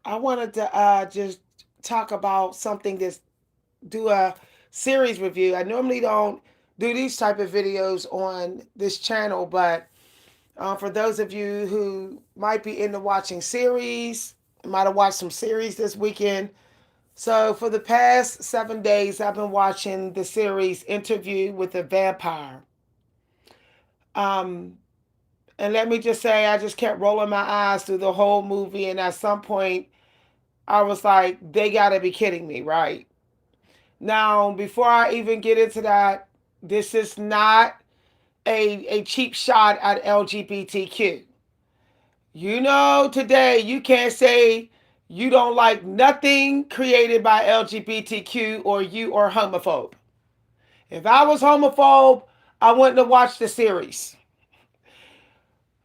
I wanted to just talk about something that's do a series review. I normally don't do these type of videos on this channel, but for those of you who might be into watching series, might have watched some series this weekend. So for the past 7 days, I've been watching the series Interview with a Vampire. Um, and let me just say, I just kept rolling my eyes through the whole movie, and at some point, I was like, they gotta be kidding me, right? Now, before I even get into that, this is not a cheap shot at LGBTQ. You know, today you can't say you don't like nothing created by LGBTQ or you are homophobe. If I was homophobe, I wouldn't have watched the series.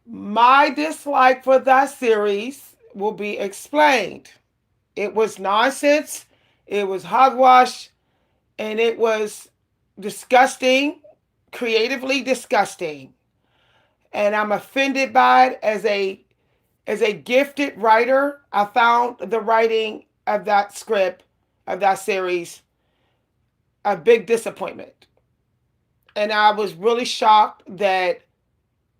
My dislike for that series will be explained. It was nonsense, it was hogwash, and it was disgusting, creatively disgusting. And I'm offended by it as a gifted writer. I found the writing of that script of that series a big disappointment. And I was really shocked that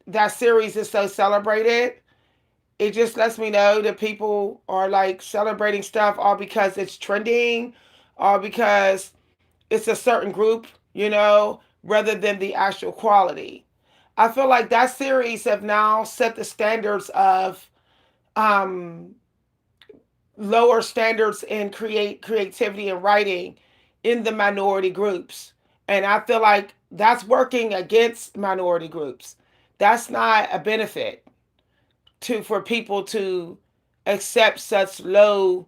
that series is so celebrated. It just lets me know that people are like celebrating stuff all because it's trending, or because it's a certain group, rather than the actual quality. I feel like that series have now set the standards of um, lower standards in creativity and writing in the minority groups, and I feel like that's working against minority groups. That's not a benefit to for people to accept such low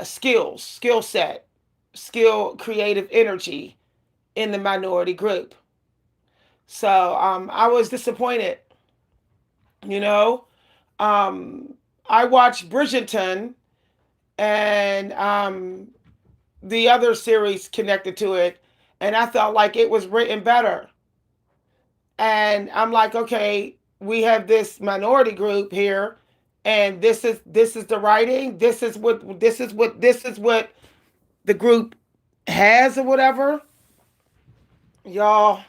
skill set, creative energy in the minority group. So I was disappointed. You know, um, I watched Bridgerton and the other series connected to it, and I felt like it was written better. And I'm like, okay, we have this minority group here, and this is the writing. This is what the group has or whatever. Y'all,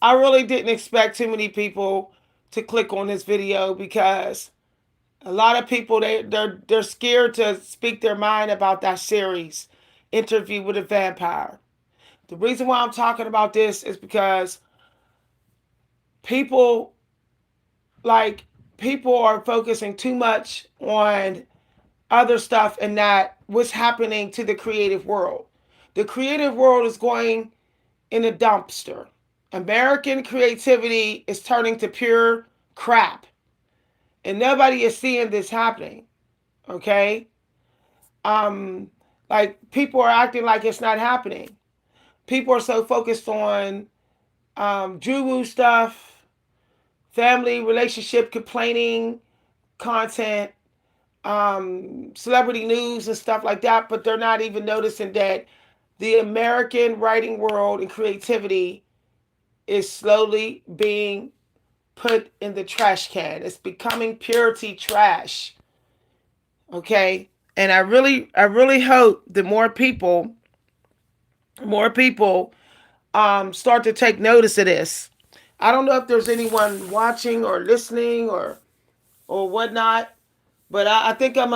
I really didn't expect too many people to click on this video because a lot of people they're scared to speak their mind about that series, Interview with a Vampire. The reason why I'm talking about this is because people like people are focusing too much on other stuff and not what's happening to the creative world. The creative world is going in a dumpster. American creativity is turning to pure crap. And nobody is seeing this happening. Okay? Um, like people are acting like it's not happening. People are so focused on Drew Woo stuff, family relationship complaining content, celebrity news and stuff like that, but they're not even noticing that the American writing world and creativity is slowly being put in the trash can. It's becoming purity trash. Okay? And I really hope that more people start to take notice of this. I don't know if there's anyone watching or listening or whatnot, but I think I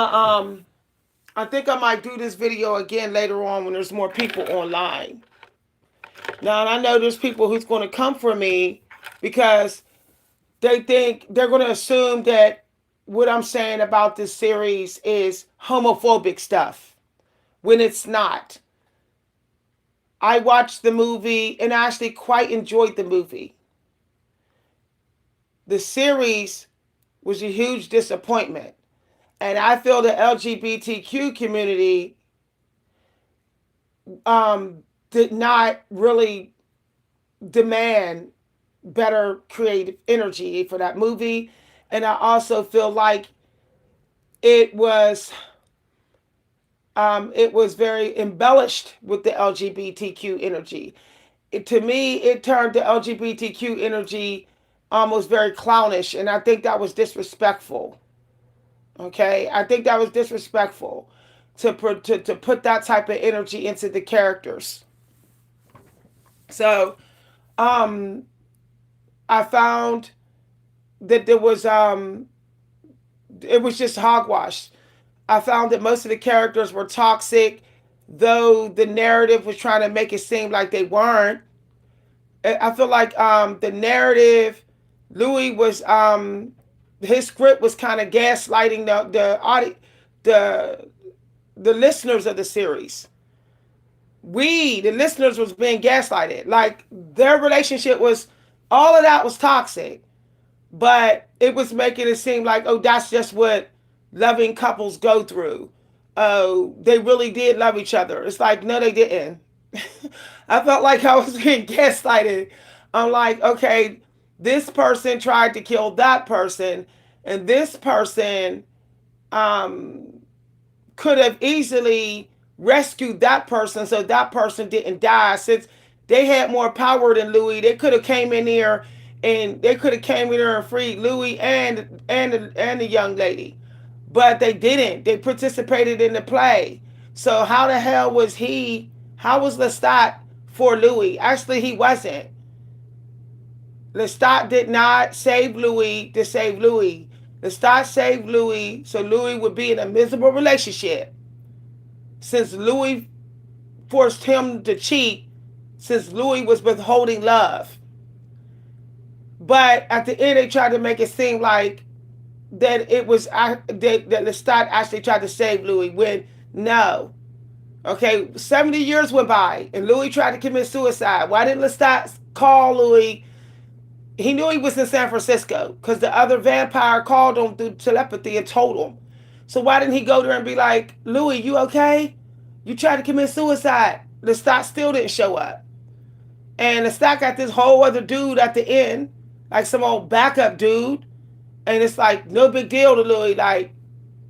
might do this video again later on when there's more people online. Now, and I know there's people who's going to come for me because they think they're going to assume that what I'm saying about this series is homophobic stuff when it's not. I watched the movie and I actually quite enjoyed the movie. The series was a huge disappointment. And I feel the LGBTQ community did not really demand better creative energy for that movie. And I also feel like it was it was very embellished with the LGBTQ energy. To me, it turned the LGBTQ energy almost very clownish, and I think that was disrespectful. Okay, I think that was disrespectful to put that type of energy into the characters. So um, I found that there was it was just hogwash. I found that most of the characters were toxic, though the narrative was trying to make it seem like they weren't. I feel like the narrative, Louis was his script was kind of gaslighting the the listeners of the series. We the listeners was being gaslighted. Like their relationship was all of that was toxic, but it was making it seem like, oh, that's just what loving couples go through. Oh, they really did love each other. It's like, no, they didn't. I felt like I was being gaslighted. I'm like, okay, this person tried to kill that person, and this person um, could have easily rescued that person so that person didn't die. Since they had more power than Louis, they could have came in here and they could have came in here and freed Louis and the young lady, but they didn't. They participated in the play. So how the hell was he? How was Lestat for Louis? Actually, he wasn't. Lestat did not save Louis to save Louis. Lestat saved Louis so Louis would be in a miserable relationship. Since Louis forced him to cheat, since Louis was withholding love. But at the end, they tried to make it seem like that it was that Lestat actually tried to save Louis. When no, okay, 70 years went by and Louis tried to commit suicide. Why didn't Lestat call Louis? He knew he was in San Francisco because the other vampire called him through telepathy and told him. So why didn't he go there and be like, Louis, you okay? You tried to commit suicide. Lestat still didn't show up. And Lestat got this whole other dude at the end, like some old backup dude. And it's like, no big deal to Louis. Like,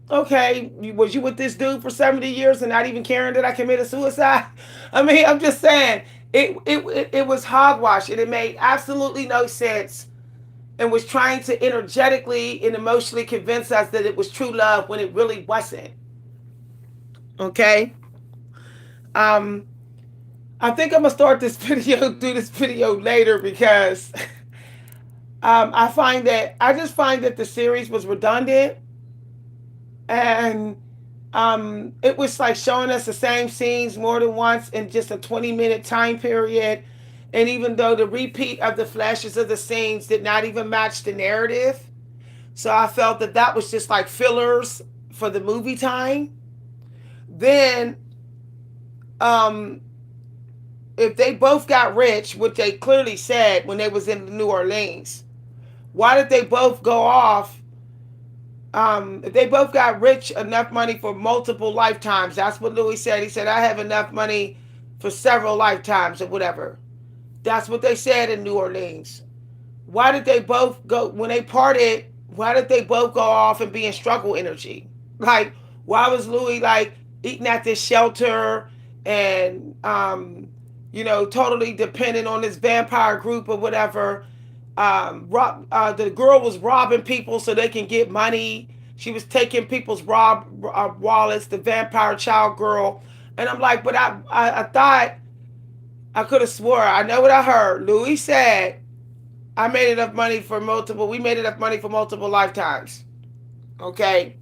okay, was you with this dude for 70 years and not even caring that I committed suicide? I mean, I'm just saying, it was hogwash and it made absolutely no sense and was trying to energetically and emotionally convince us that it was true love when it really wasn't. Okay? Um, I think I'm gonna start this video, do this video later because I just find that the series was redundant and it was like showing us the same scenes more than once in just a 20-minute time period. And even though the repeat of the flashes of the scenes did not even match the narrative, so I felt that that was just like fillers for the movie time. Then, um, if they both got rich, which they clearly said when they was in New Orleans, why did they both go off? If they both got rich enough money for multiple lifetimes, that's what Louis said. He said, I have enough money for several lifetimes or whatever. That's what they said in New Orleans. Why did they both go, when they parted, why did they both go off and be in struggle energy? Like, why was Louis like eating at this shelter and, totally dependent on this vampire group or whatever? The girl was robbing people so they can get money. She was taking people's wallets, the vampire child girl. And I'm like, but I thought, I could have swore, I know what I heard. Louis said, we made enough money for multiple lifetimes. Okay?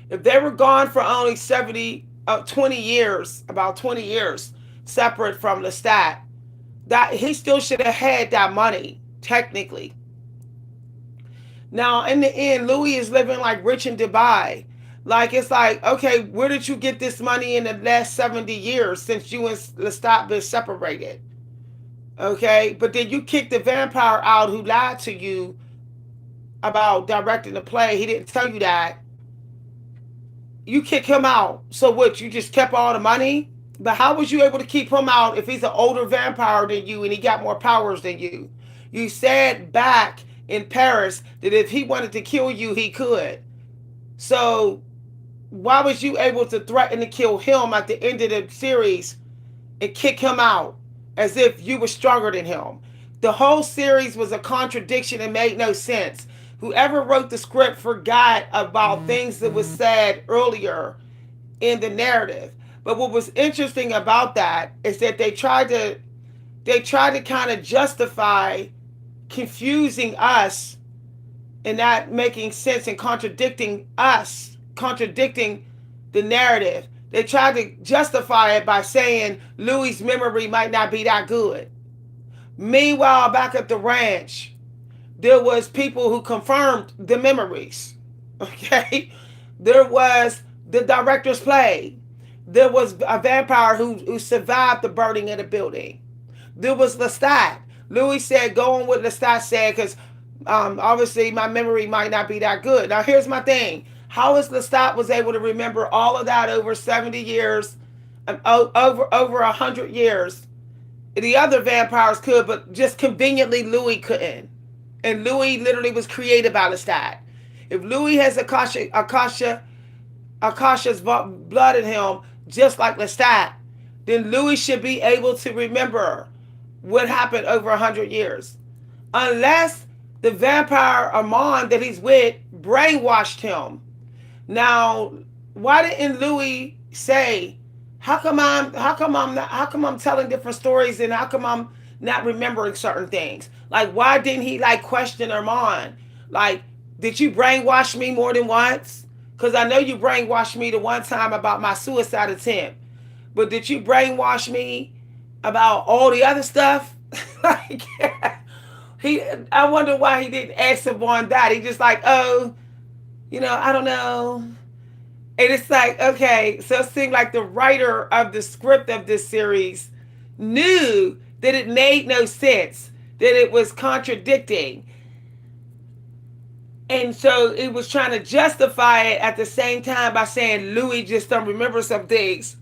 If they were gone for only 20 years, about 20 years, separate from Lestat, that he still should have had that money, technically. Now, in the end, Louis is living like rich in Dubai. Like, it's like, okay, where did you get this money in the last 70 years since you and Lestat been separated? Okay, but then you kicked the vampire out who lied to you about directing the play. He didn't tell you that. You kick him out. So what, you just kept all the money? But how was you able to keep him out if he's an older vampire than you and he got more powers than you? You said back in Paris that if he wanted to kill you, he could. So why was you able to threaten to kill him at the end of the series and kick him out as if you were stronger than him? The whole series was a contradiction and made no sense. Whoever wrote the script forgot about things that was said earlier in the narrative. But what was interesting about that is that they tried to kind of justify confusing us and not making sense and contradicting us, contradicting the narrative. They tried to justify it by saying Louis' memory might not be that good. Meanwhile, back at the ranch, there was people who confirmed the memories. Okay, there was the director's play. There was a vampire who survived the burning of the building. There was Lestat. Louis said, "Go on what Lestat said, because obviously my memory might not be that good." Now, here's my thing: how is Lestat was able to remember all of that over 70 years, over 100 years? The other vampires could, but just conveniently Louis couldn't. And Louis literally was created by Lestat. If Louis has Akasha's blood in him, just like Lestat, then Louis should be able to remember what happened over 100 years. Unless the vampire Armand that he's with brainwashed him. Now, why didn't Louis say, how come I'm telling different stories, and how come I'm not remembering certain things? Like, why didn't he like question Armand? Like, did you brainwash me more than once? Because I know you brainwashed me the one time about my suicide attempt. But did you brainwash me about all the other stuff? Like, he, I wonder why he didn't ask him on that. He just like, oh, I don't know. And it's like, okay, so it seemed like the writer of the script of this series knew that it made no sense, that it was contradicting. And so it was trying to justify it at the same time by saying Louis just don't remember some things.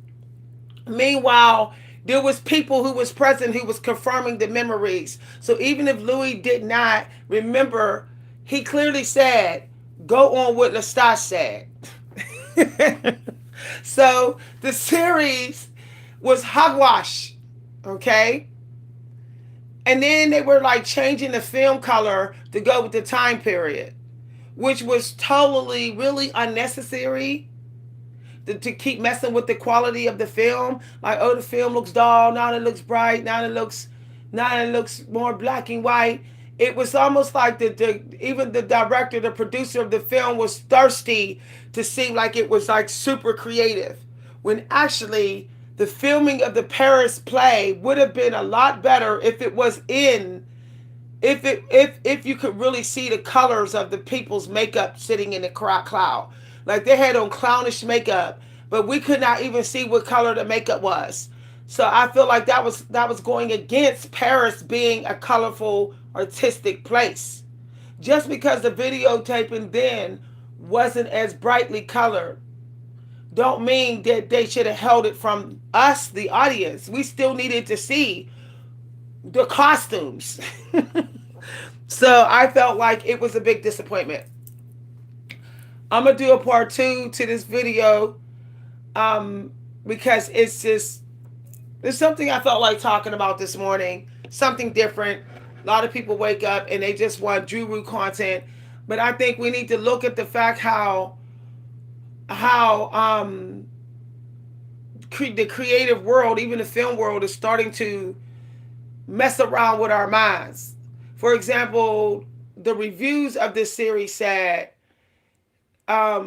Meanwhile, there was people who was present who was confirming the memories. So even if Louis did not remember, he clearly said, go on what Lestat said. So the series was hogwash, okay? And then they were like changing the film color to go with the time period, which was totally, really unnecessary to keep messing with the quality of the film. Like, oh, the film looks dull, now it looks bright, now it looks more black and white. It was almost like even the director, the producer of the film was thirsty to seem like it was like super creative, when actually the filming of the Paris play would have been a lot better if it was in if you could really see the colors of the people's makeup sitting in the cloud. Like, they had on clownish makeup, but we could not even see what color the makeup was. So I feel like that was going against Paris being a colorful, artistic place. Just because the videotaping then wasn't as brightly colored, don't mean that they should have held it from us, the audience. We still needed to see the costumes. So I felt like it was a big disappointment. I'm gonna do a part 2 to this video, because it's something I felt like talking about this morning. Something different. A lot of people wake up and they just want Drew content, but I think we need to look at the fact how the creative world, even the film world, is starting to mess around with our minds. For example, the reviews of this series said, I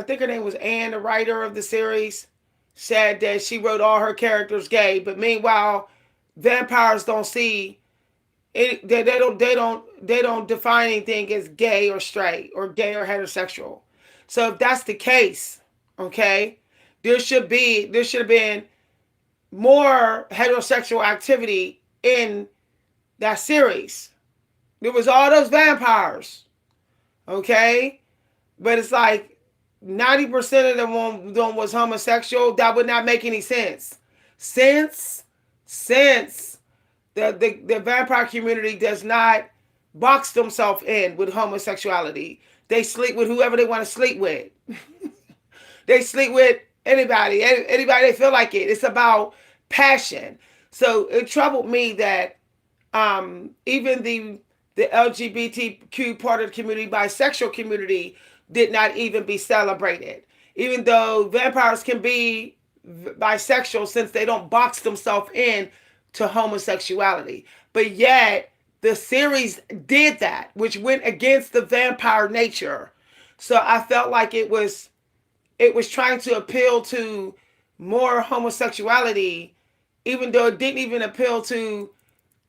think her name was Anne, the writer of the series, said that she wrote all her characters gay, but meanwhile, vampires don't see it. They don't define anything as gay or straight or gay or heterosexual. So if that's the case, okay, there should have been more heterosexual activity in that series. There was all those vampires, okay, but it's like 90% of them was homosexual. That would not make any sense. Since the vampire community does not box themselves in with homosexuality. They sleep with whoever they want to sleep with. They sleep with anybody they feel like it. It's about passion. So it troubled me that even the the LGBTQ part of the community, bisexual community, did not even be celebrated. Even though vampires can be bisexual since they don't box themselves in to homosexuality. But yet, the series did that, which went against the vampire nature. So I felt like it was trying to appeal to more homosexuality, even though it didn't even appeal to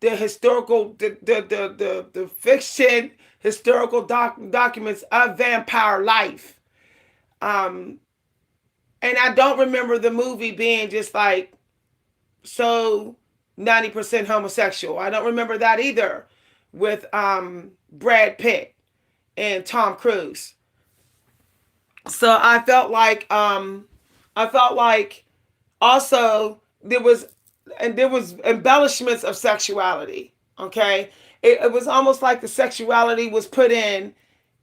the historical the fiction historical documents of vampire life. Um, and I don't remember the movie being just like so 90% homosexual. I don't remember that either with Brad Pitt and Tom Cruise. So I felt like also there was embellishments of sexuality. Okay, it was almost like the sexuality was put in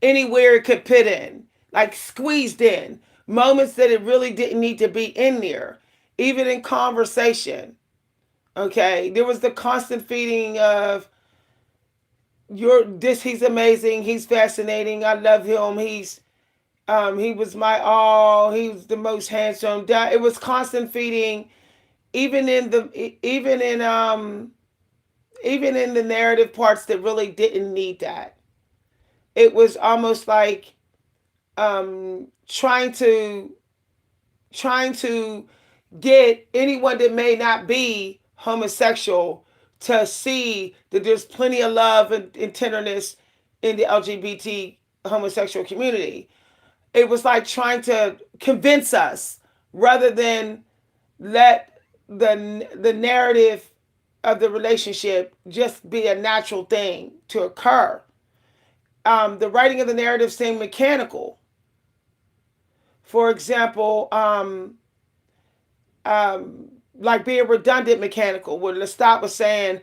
anywhere it could fit in, like squeezed in moments that it really didn't need to be in there, even in conversation. Okay, there was the constant feeding of you're this. He's amazing. He's fascinating. I love him. He was my all. He was the most handsome. That it was constant feeding, even in the even in the narrative parts that really didn't need that. It was almost like trying to get anyone that may not be homosexual to see that there's plenty of love and tenderness in the LGBT homosexual community. It was like trying to convince us rather than let the narrative of the relationship just be a natural thing to occur. The writing of the narrative seemed mechanical. For example, like being redundant mechanical, where Lestat was saying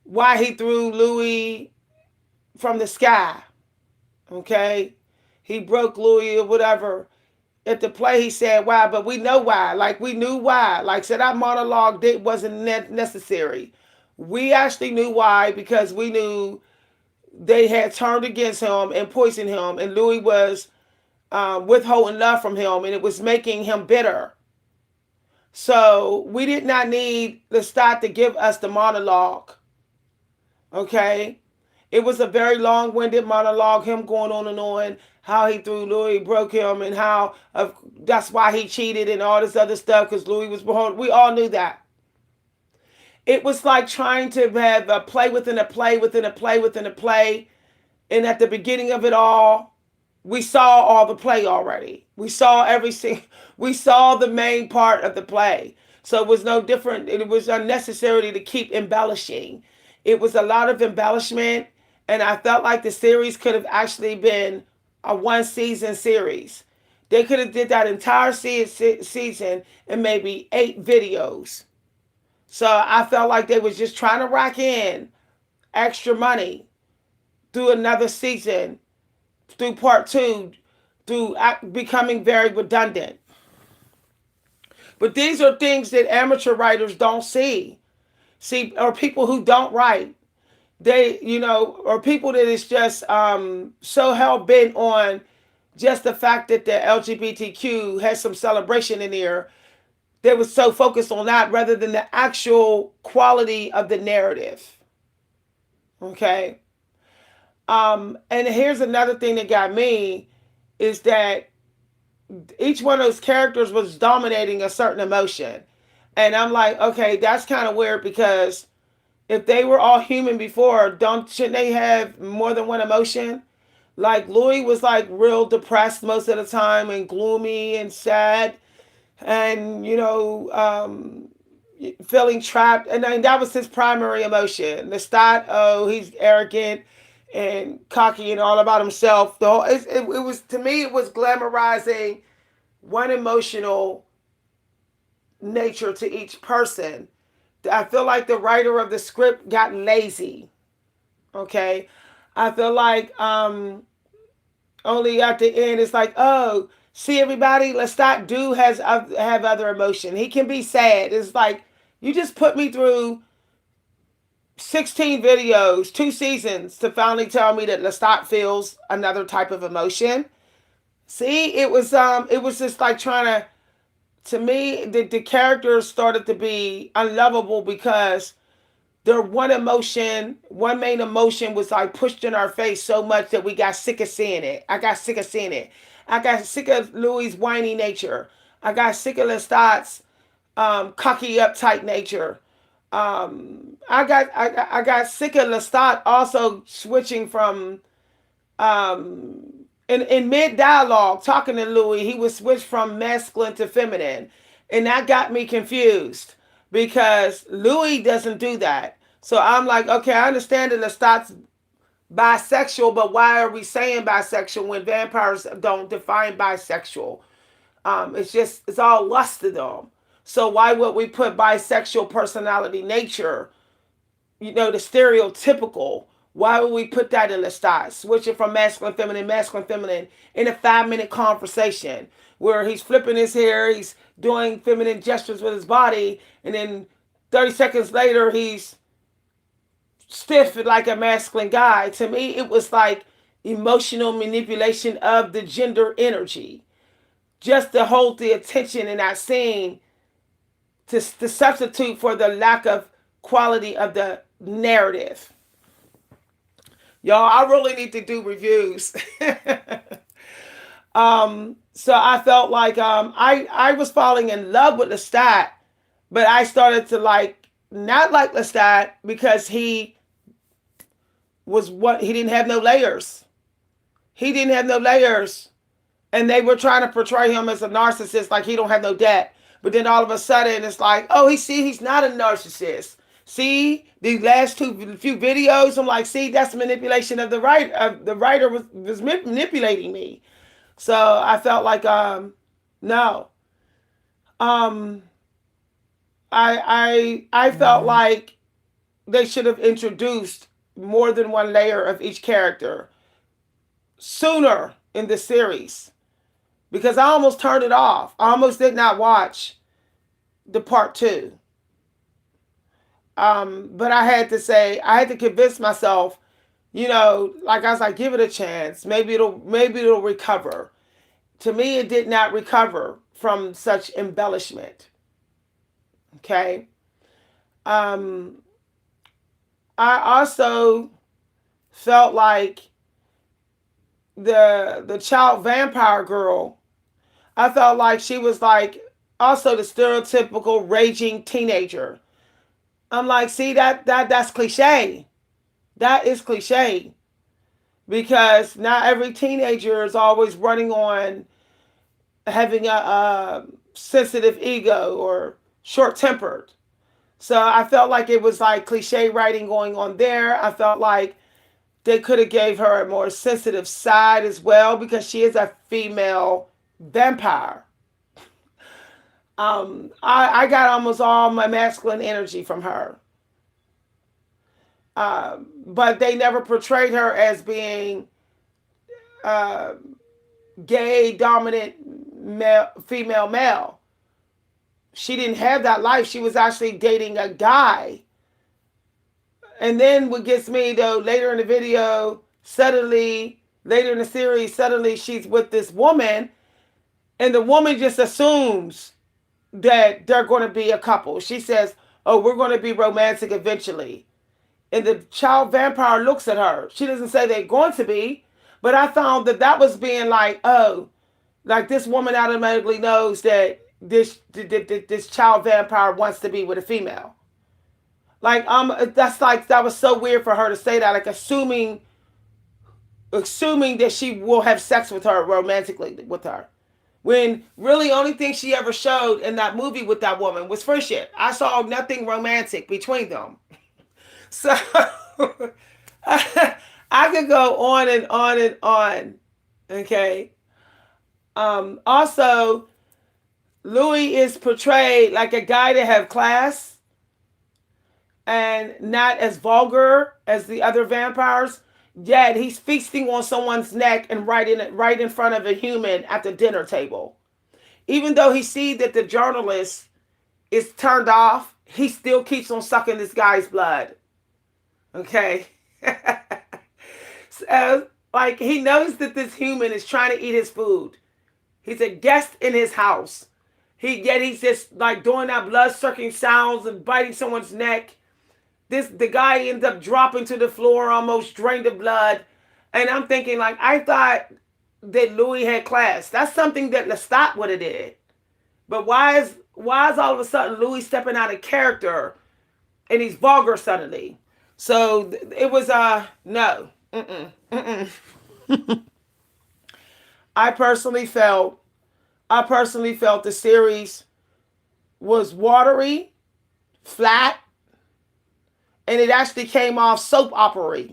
why he threw Louis from the sky. Okay, he broke Louis or whatever. At the play, he said why, but we know why. Like we knew why. Like said, that monologue wasn't necessary. We actually knew why because we knew they had turned against him and poisoned him, and Louis was withholding love from him, and it was making him bitter. So we did not need Lestat to give us the monologue. Okay, it was a very long-winded monologue, him going on and on how he threw Louis, broke him, and how that's why he cheated and all this other stuff because Louis was behind. We all knew that. It was like trying to have a play within a play within a play within a play, and at the beginning of it all, we saw all the play already. We saw everything. We saw the main part of the play. So it was no different. It was unnecessary to keep embellishing. It was a lot of embellishment, and I felt like the series could have actually been a one season series. They could have did that entire season in maybe 8 videos. So I felt like they was just trying to rack in extra money through another season, through part two, through becoming very redundant. But these are things that amateur writers don't see. See, or people who don't write. They, or people that is just so hell bent on just the fact that the LGBTQ has some celebration in there. They was so focused on that rather than the actual quality of the narrative. Okay. And here's another thing that got me is that each one of those characters was dominating a certain emotion. And I'm like, okay, that's kind of weird because if they were all human before, shouldn't they have more than one emotion? Like Louis was like real depressed most of the time and gloomy and sad and feeling trapped, and then that was his primary emotion. Lestat, oh, he's arrogant and cocky and all about himself. It was, to me, it was glamorizing one emotional nature to each person. I feel like the writer of the script got lazy. Okay, I feel like only at the end it's like, oh, see everybody, Lestat do have other emotion. He can be sad. It's like you just put me through 16 videos, 2 seasons to finally tell me that Lestat feels another type of emotion. See, it was just like trying to me, the characters started to be unlovable because their one main emotion was like pushed in our face so much that we got sick of seeing it. I got sick of seeing it. I got sick of Louis' whiny nature. I got sick of Lestat's cocky uptight nature. I got sick of Lestat also switching from in mid dialogue talking to Louis, he would switch from masculine to feminine, and that got me confused because Louis doesn't do that. So I'm like, okay, I understand that Lestat's bisexual, but why are we saying bisexual when vampires don't define bisexual? It's all lust to them. So why would we put bisexual personality nature, the stereotypical? Why would we put that in the style? Switching from masculine, feminine in a 5 minute conversation where he's flipping his hair, he's doing feminine gestures with his body, and then 30 seconds later he's stiff like a masculine guy. To me, it was like emotional manipulation of the gender energy just to hold the attention in that scene to substitute for the lack of quality of the narrative. Y'all, I really need to do reviews. So I felt like I was falling in love with Lestat, but I started to not like Lestat because he didn't have no layers. He didn't have no layers. And they were trying to portray him as a narcissist, like he don't have no debt. But then all of a sudden it's like, oh, he's not a narcissist. See, the last few videos, I'm like, see, that's manipulation of the writer. The writer was manipulating me. So I felt like, no. Um, I felt like they should have introduced more than one layer of each character sooner in the series because I almost turned it off. I almost did not watch the part 2. But I had to convince myself, like I was like, give it a chance. Maybe it'll recover. To me, it did not recover from such embellishment. Okay. I also felt like the child vampire girl, I felt like she was like also the stereotypical raging teenager. I'm like, see, that's cliche. That is cliche. Because not every teenager is always running on having a sensitive ego or short tempered. So I felt like it was like cliche writing going on there. I felt like they could have gave her a more sensitive side as well because she is a female vampire. I got almost all my masculine energy from her. But they never portrayed her as being uh, gay, dominant, female male. She didn't have that life. She was actually dating a guy. And then what gets me, though, later in the video, later in the series, suddenly she's with this woman, and the woman just assumes that they're going to be a couple. She says, oh, we're going to be romantic eventually. And the child vampire looks at her. She doesn't say they're going to be, but I found that was being like, oh, like this woman automatically knows that this child vampire wants to be with a female. Like that was so weird for her to say that, like assuming that she will have sex with her romantically with her. When really only thing she ever showed in that movie with that woman was friendship. I saw nothing romantic between them. So I could go on and on and on. Okay. Also, Louis is portrayed like a guy that have class and not as vulgar as the other vampires. Yet he's feasting on someone's neck and right in front of a human at the dinner table. Even though he sees that the journalist is turned off, he still keeps on sucking this guy's blood. Okay. So, like, he knows that this human is trying to eat his food. He's a guest in his house. He's just like doing that blood sucking sounds and biting someone's neck. The guy ends up dropping to the floor, almost drained of blood. And I'm thinking, like, I thought that Louis had class. That's something that Lestat would have did. But why is all of a sudden Louis stepping out of character and he's vulgar suddenly? So it was no. Mm-mm, mm-mm. I personally felt I personally felt the series was watery, flat, and it actually came off soap opera.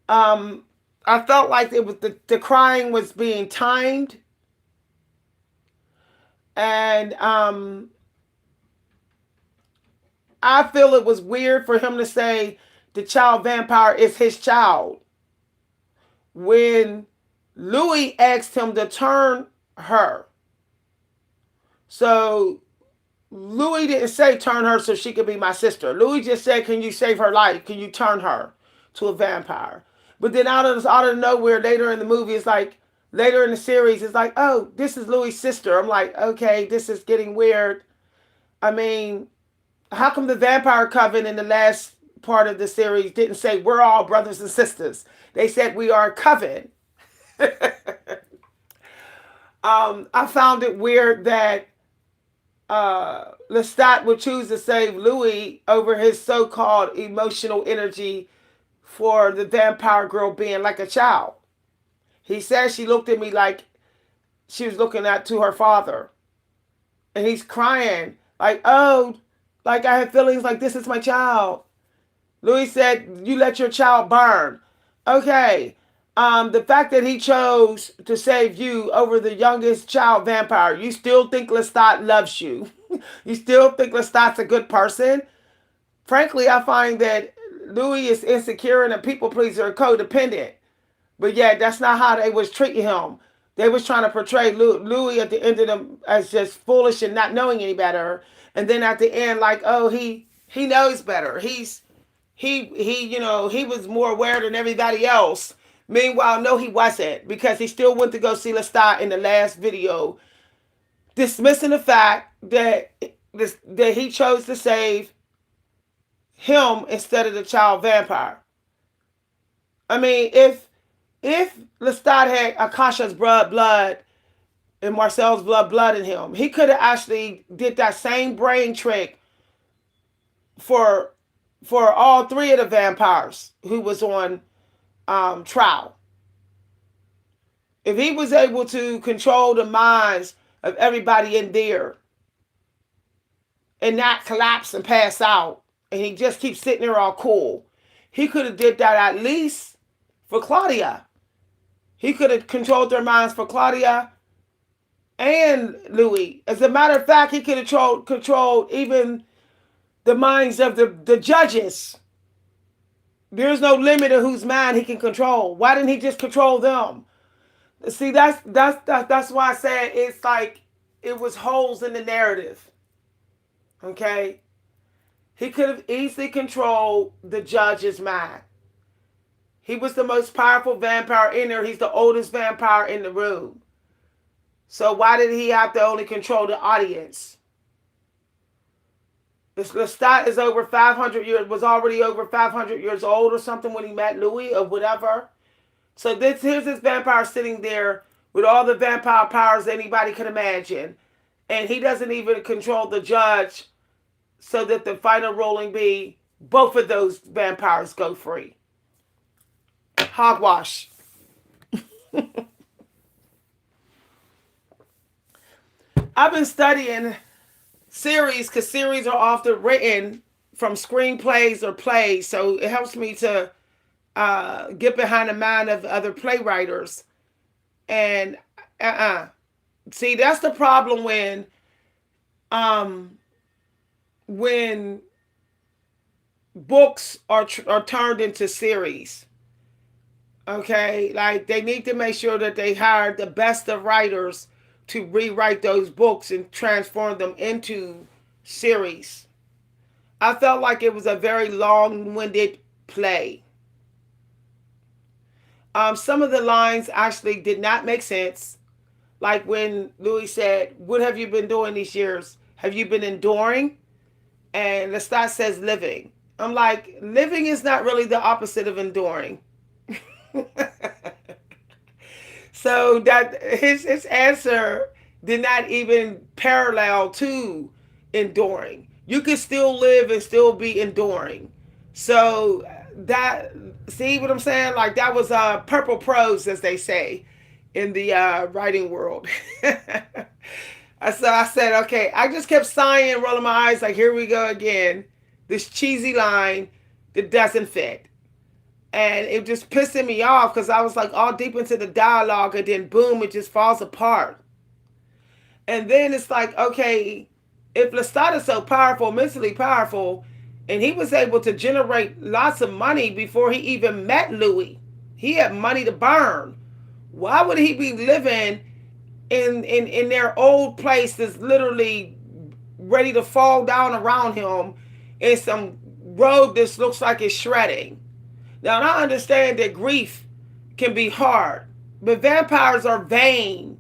Um, I felt like it was the crying was being timed, and I feel it was weird for him to say the child vampire is his child when Louis asked him to turn her. So Louis didn't say turn her so she could be my sister. Louis just said, "Can you save her life? Can you turn her to a vampire?" But then out of nowhere, later in the movie, it's like later in the series, it's like, "Oh, this is Louis' sister." I'm like, "Okay, this is getting weird." I mean, how come the Vampire Coven in the last part of the series didn't say we're all brothers and sisters? They said we are a coven. I found it weird that Lestat would choose to save Louis over his so-called emotional energy for the vampire girl being like a child. He says she looked at me like she was looking at to her father, and he's crying like, "Oh, like I have feelings like this is my child." Louis said, "You let your child burn." Okay. The fact that he chose to save you over the youngest child vampire, you still think Lestat loves you? You still think Lestat's a good person? Frankly, I find that Louis is insecure and a people pleaser, codependent. But yeah, that's not how they was treating him. They was trying to portray Louis at the end of them as just foolish and not knowing any better. And then at the end, like, oh, he knows better. He was more aware than everybody else. Meanwhile, no, he wasn't, because he still went to go see Lestat in the last video, dismissing the fact that he chose to save him instead of the child vampire. I mean, if Lestat had Akasha's blood and Marcel's blood in him, he could have actually did that same brain trick for all three of the vampires who was on trial. If he was able to control the minds of everybody in there and not collapse and pass out, and he just keeps sitting there all cool, he could have did that at least for Claudia. He could have controlled their minds for Claudia and Louis. As a matter of fact, he could have controlled even the minds of the judges. There's no limit to whose mind he can control. Why didn't he just control them? See, that's why I said it's like it was holes in the narrative. Okay, he could have easily controlled the judge's mind. He was the most powerful vampire in there. He's the oldest vampire in the room. So why did he have to only control the audience? Lestat is over 500 years, was already over 500 years old or something when he met Louis or whatever. So here's this vampire sitting there with all the vampire powers anybody could imagine. And he doesn't even control the judge so that the final ruling be both of those vampires go free. Hogwash. I've been studying series because series are often written from screenplays or plays. So it helps me to get behind the mind of other playwriters. And see, that's the problem um, when books are turned into series. Okay, like they need to make sure that they hire the best of writers to rewrite those books and transform them into series. I felt like it was a very long-winded play. Some of the lines actually did not make sense. Like when Louis said, "What have you been doing these years? Have you been enduring?" And Lestat says, "Living." I'm like, living is not really the opposite of enduring. So that his answer did not even parallel to enduring. You can still live and still be enduring. So that, see what I'm saying? Like that was purple prose, as they say in the writing world. So I said, okay. I just kept sighing, rolling my eyes, like here we go again. This cheesy line that doesn't fit. And it just pissing me off because I was like all deep into the dialogue, and then boom, it just falls apart. And then it's like, okay, if Lestat is so powerful, mentally powerful, and he was able to generate lots of money before he even met Louis, he had money to burn. Why would he be living in their old place that's literally ready to fall down around him in some road that looks like it's shredding? Now, I understand that grief can be hard, but vampires are vain.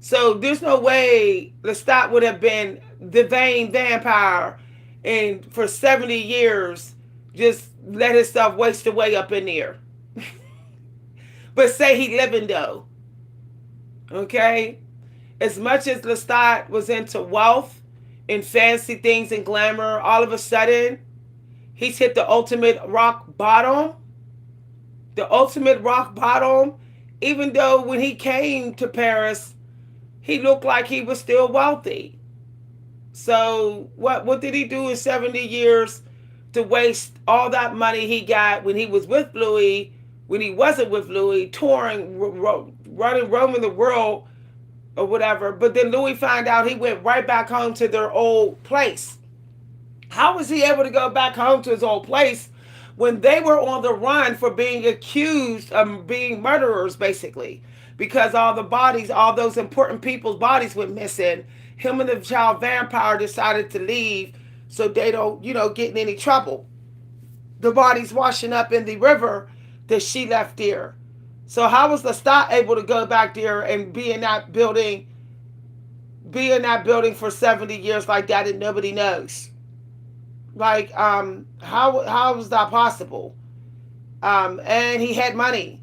So there's no way Lestat would have been the vain vampire and for 70 years just let himself waste away up in there. But say he living though. Okay? As much as Lestat was into wealth and fancy things and glamour, all of a sudden he's hit the ultimate rock bottom. The ultimate rock bottom, even though when he came to Paris, he looked like he was still wealthy. So what did he do in 70 years to waste all that money he got when he was with Louis, when he wasn't with Louis, touring, running, roaming the world or whatever. But then Louis found out, he went right back home to their old place. How was he able to go back home to his old place when they were on the run for being accused of being murderers, basically? Because all the bodies, all those important people's bodies went missing. Him and the child vampire decided to leave so they don't, get in any trouble. The bodies washing up in the river that she left there. So how was Lestat able to go back there and be in that building for 70 years like that and nobody knows? Like, how was that possible? And he had money.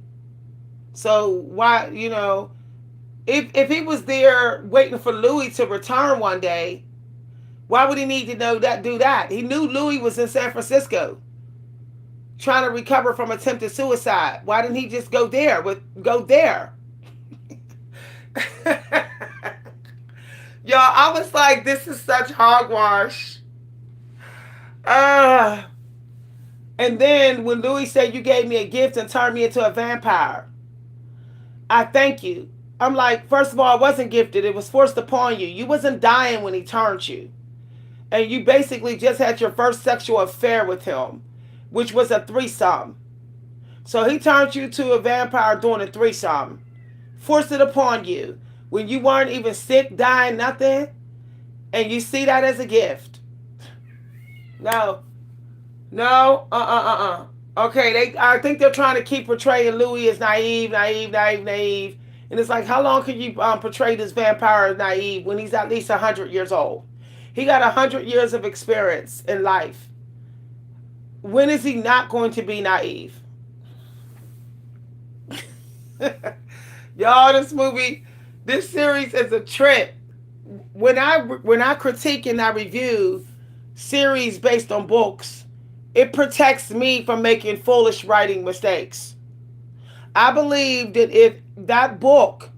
So why, if he was there waiting for Louis to return one day, why would he need to do that? He knew Louis was in San Francisco trying to recover from attempted suicide. Why didn't he just go there? Y'all, I was like, this is such hogwash. Uh, and then when Louis said, you gave me a gift and turned me into a vampire, I thank you. I'm like, first of all, it wasn't gifted. It was forced upon you. You wasn't dying when he turned you. And you basically just had your first sexual affair with him, which was a threesome. So he turned you to a vampire doing a threesome. Forced it upon you when you weren't even sick, dying, nothing. And you see that as a gift. No. No. Okay, I think they're trying to keep portraying Louis as naive. And it's like, how long can you portray this vampire as naive when he's at least 100 years old? He got 100 years of experience in life. When is he not going to be naive? Y'all, this series is a trip. When I critique and I review series based on books, it protects me from making foolish writing mistakes. I believe that if that book,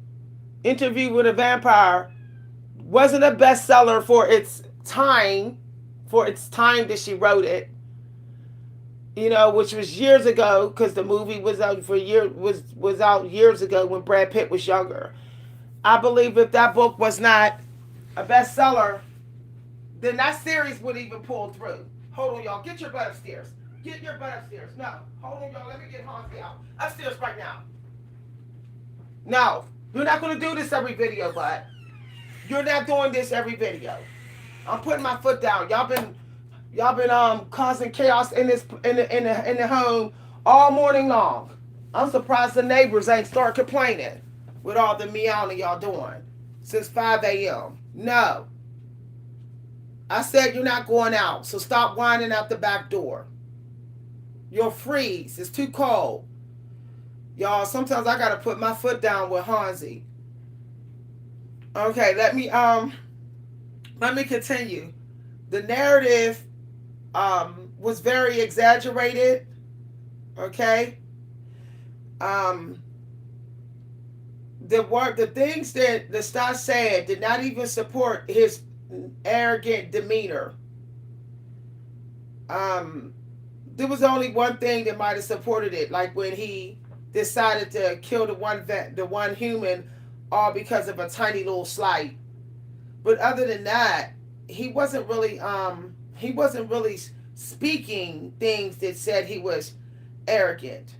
Interview with a Vampire, wasn't a bestseller for its time that she wrote it, which was years ago, because the movie was out was out years ago when Brad Pitt was younger. I believe if that book was not a bestseller, then that series would even pull through. Hold on, y'all. Get your butt upstairs. Get your butt upstairs. No. Hold on, y'all. Let me get Hansi out. Upstairs right now. No. You're not going to do this every video, bud. You're not doing this every video. I'm putting my foot down. Y'all been Y'all been causing chaos in this in the home all morning long. I'm surprised the neighbors ain't start complaining with all the meowing y'all doing since 5 a.m. No, I said you're not going out, so stop whining out the back door. You'll freeze. It's too cold. Y'all, sometimes I gotta put my foot down with Hansi. Okay, let me continue. The narrative was very exaggerated. Okay. Um the things that the star said did not even support his arrogant demeanor. Um there was only one thing that might have supported it, like when he decided to kill the one human, all because of a tiny little slight. But other than that, he wasn't really speaking things that said he was arrogant.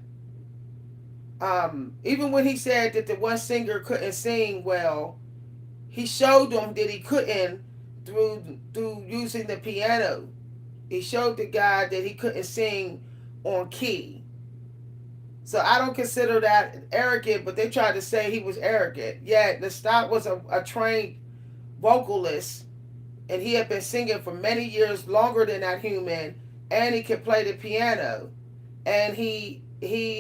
Even when he said that the one singer couldn't sing well, he showed them that he couldn't through using the piano. He showed the guy that he couldn't sing on key. So I don't consider that arrogant, but they tried to say he was arrogant. Yeah, Lestat was a trained vocalist, and he had been singing for many years longer than that human, and he could play the piano. And he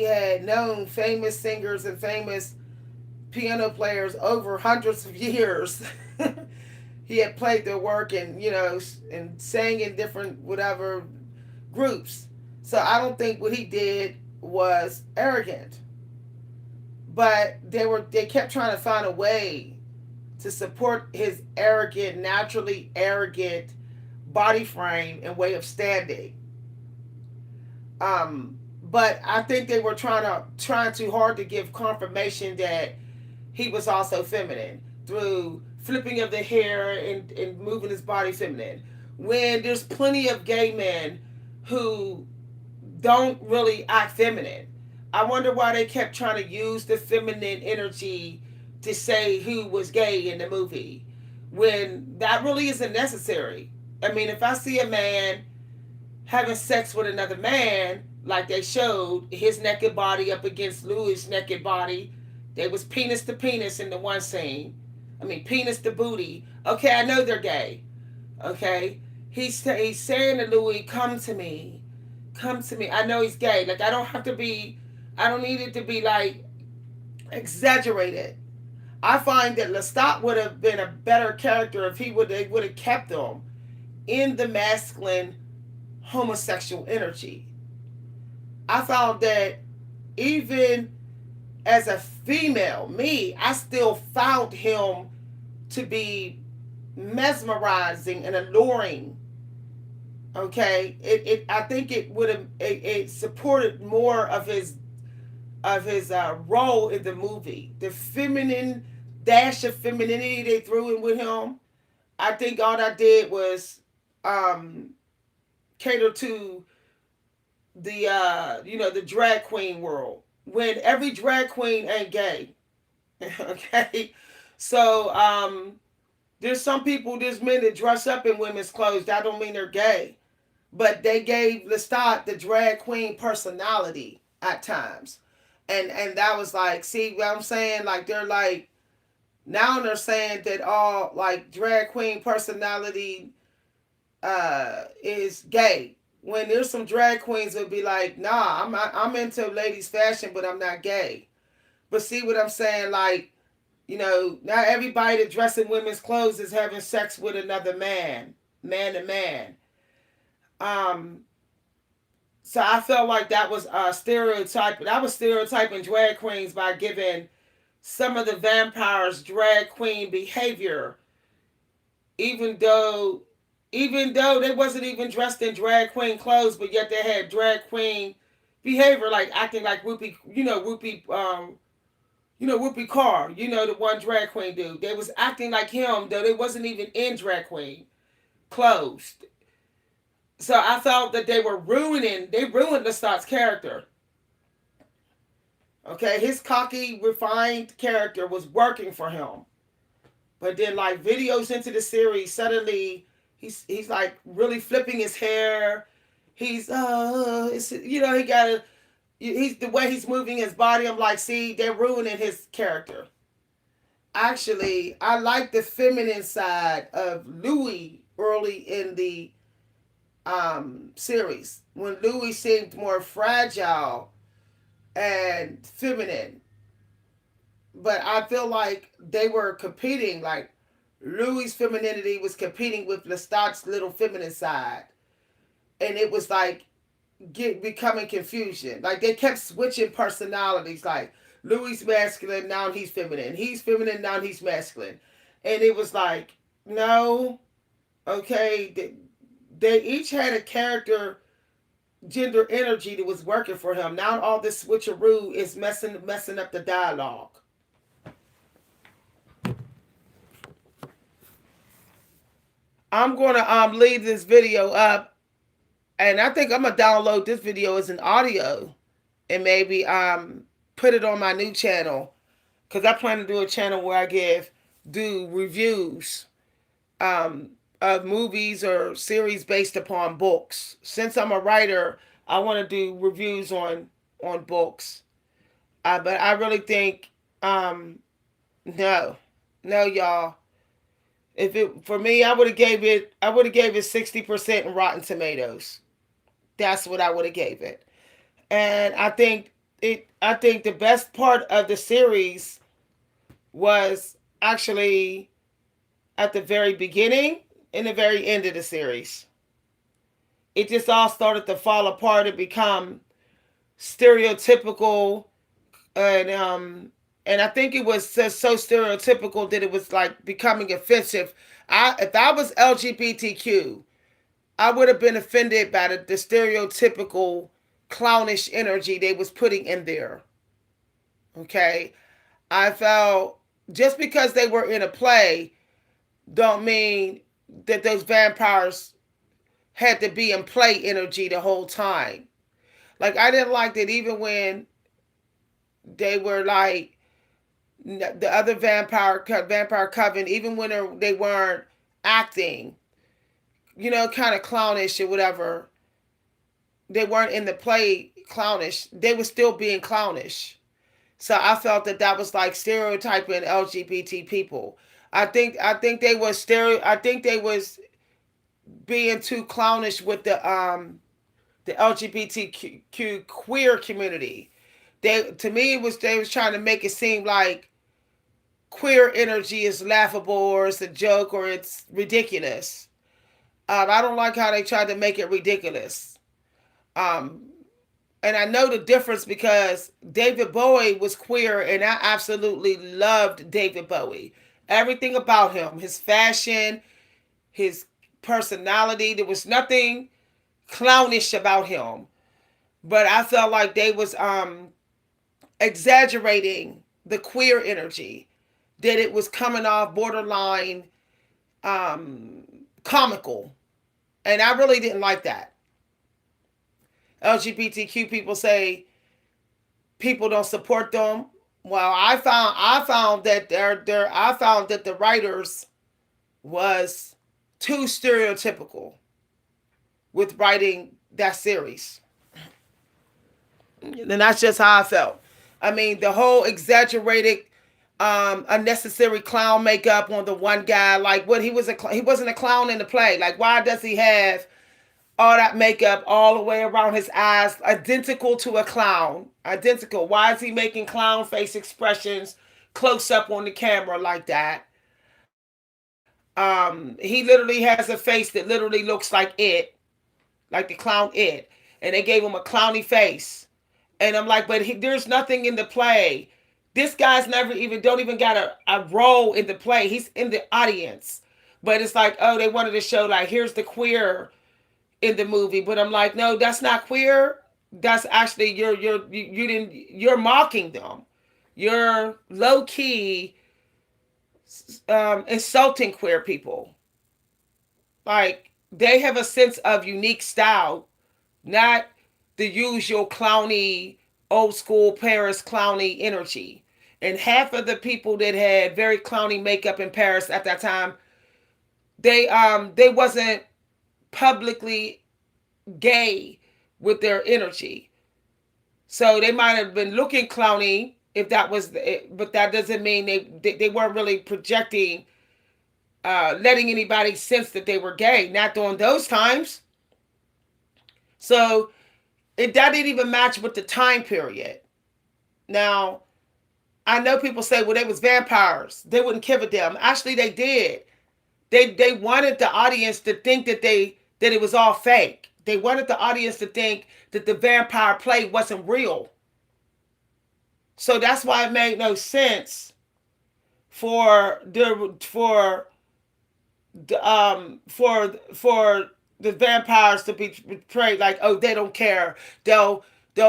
had known famous singers and famous piano players over hundreds of years. He had played their work and and sang in different whatever groups. So I don't think what he did was arrogant, but they kept trying to find a way to support his arrogant, naturally arrogant body frame and way of standing. But I think they were trying too hard to give confirmation that he was also feminine through flipping of the hair and moving his body feminine. When there's plenty of gay men who don't really act feminine. I wonder why they kept trying to use the feminine energy to say who was gay in the movie when that really isn't necessary. I mean, if I see a man having sex with another man, like they showed his naked body up against Louis' naked body, they was penis to penis in the one scene. I mean, penis to booty. Okay, I know they're gay. Okay, he's saying to Louis, "Come to me, come to me." I know he's gay. Like I don't need it to be like exaggerated. I find that Lestat would have been a better character if they would have kept him in the masculine homosexual energy. I found that even as a female, I still found him to be mesmerizing and alluring. Okay, I think it would have it supported more of his role in the movie. The feminine dash of femininity they threw in with him. I think all that did was um, cater to the the drag queen world when every drag queen ain't gay. Okay, so there's men that dress up in women's clothes. That don't mean they're gay, but they gave Lestat the drag queen personality at times, and that was like, see what I'm saying? Like they're like now they're saying that all like drag queen personality is gay. When there's some drag queens that would be like, nah, I'm into ladies fashion, but I'm not gay. But see what I'm saying? Like, not everybody that dress in women's clothes is having sex with another man, man to man. Um, so I felt like that was a stereotype. That was stereotyping drag queens by giving some of the vampires drag queen behavior, even though they wasn't even dressed in drag queen clothes, but yet they had drag queen behavior, like acting like Whoopi Carr, the one drag queen dude. They was acting like him, though they wasn't even in drag queen clothes. So I felt that they ruined Lestat's character. Okay, his cocky, refined character was working for him. But then, like videos into the series, suddenly he's like really flipping his hair. He's he got a he's the way he's moving his body. I'm like, see, they're ruining his character. Actually, I like the feminine side of Louis early in the series when Louis seemed more fragile and feminine. But I feel like they were competing. Like Louis' femininity was competing with Lestat's little feminine side, and it was like becoming confusion. Like they kept switching personalities. Like Louis masculine, now he's feminine. He's feminine, now he's masculine, and it was like no, okay. They each had a character gender energy that was working for him. Now all this switcheroo is messing up the dialogue. I'm gonna leave this video up, and I think I'm gonna download this video as an audio, and maybe put it on my new channel, because I plan to do a channel where I do reviews of movies or series based upon books. Since I'm a writer, I want to do reviews on books. But I really think no, no, y'all. If it for me, I would have gave it 60% in Rotten Tomatoes. That's what I would have gave it. And I think the best part of the series was actually at the very beginning and the very end of the series. It just all started to fall apart and become stereotypical, and I think it was just so stereotypical that it was like becoming offensive. If I was LGBTQ, I would have been offended by the stereotypical clownish energy they was putting in there. Okay, I felt just because they were in a play don't mean that those vampires had to be in play energy the whole time. Like I didn't like that even when they were like the other vampire coven, even when they weren't acting, kind of clownish or whatever. They weren't in the play clownish. They were still being clownish. So I felt that was like stereotyping LGBT people. I think they was I think they was being too clownish with the LGBTQ queer community. To me they was trying to make it seem like queer energy is laughable or it's a joke or it's ridiculous. I don't like how they tried to make it ridiculous. Um, and I know the difference because David Bowie was queer, and I absolutely loved David Bowie. Everything about him, his fashion, his personality, there was nothing clownish about him. But I felt like they was exaggerating the queer energy, that it was coming off borderline comical, and I really didn't like that. LGBTQ people say people don't support them. Well, I found that I found that the writers was too stereotypical with writing that series. And that's just how I felt. I mean, the whole exaggerated unnecessary clown makeup on the one guy, like what he wasn't a clown in the play. Like why does he have all that makeup all the way around his eyes, identical to a clown? Identical. Why is he making clown face expressions close up on the camera like that? He literally has a face that literally looks like it, like the clown It, and they gave him a clowny face. And I'm like, but there's nothing in the play. This guy's never even don't even got a role in the play. He's in the audience. But it's like, oh, they wanted to show like here's the queer in the movie, but I'm like, no, that's not queer. That's actually you're mocking them. You're low key insulting queer people. Like they have a sense of unique style, not the usual clowny old school Paris clowny energy. And half of the people that had very clowny makeup in Paris at that time they wasn't publicly gay with their energy. So they might have been looking clowny if that was, but that doesn't mean they weren't really projecting, letting anybody sense that they were gay. Not during those times. So that didn't even match with the time period. Now, I know people say, well, they was vampires. They wouldn't give a damn. Actually, they did. They wanted the audience to think that it was all fake. They wanted the audience to think that the vampire play wasn't real. So that's why it made no sense for the vampires to be portrayed like, oh, they don't care. They'll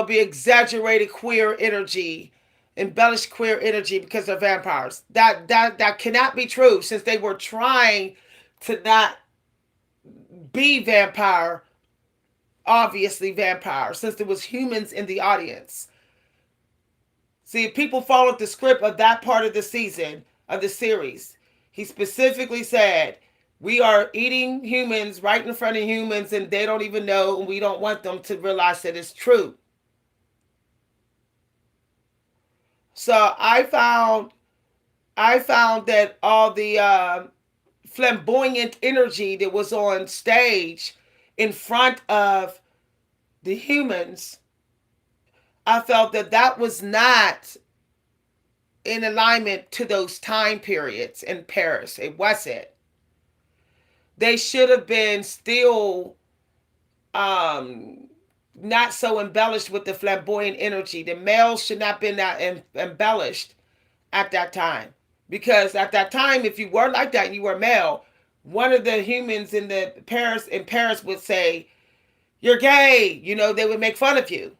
be exaggerated queer energy, embellished queer energy because they're vampires. That cannot be true, since they were trying to not be vampire, obviously vampire, since there was humans in the audience. See, if people followed the script of that part of the season, of the series, he specifically said, we are eating humans right in front of humans, and they don't even know, and we don't want them to realize that it's true. So I found that all the flamboyant energy that was on stage in front of the humans, I felt that that was not in alignment to those time periods in Paris. It wasn't. They should have been still, um, not so embellished with the flamboyant energy. The males should not have been that embellished at that time. Because at that time, if you were like that and you were male, one of the humans in Paris would say, you're gay. They would make fun of you.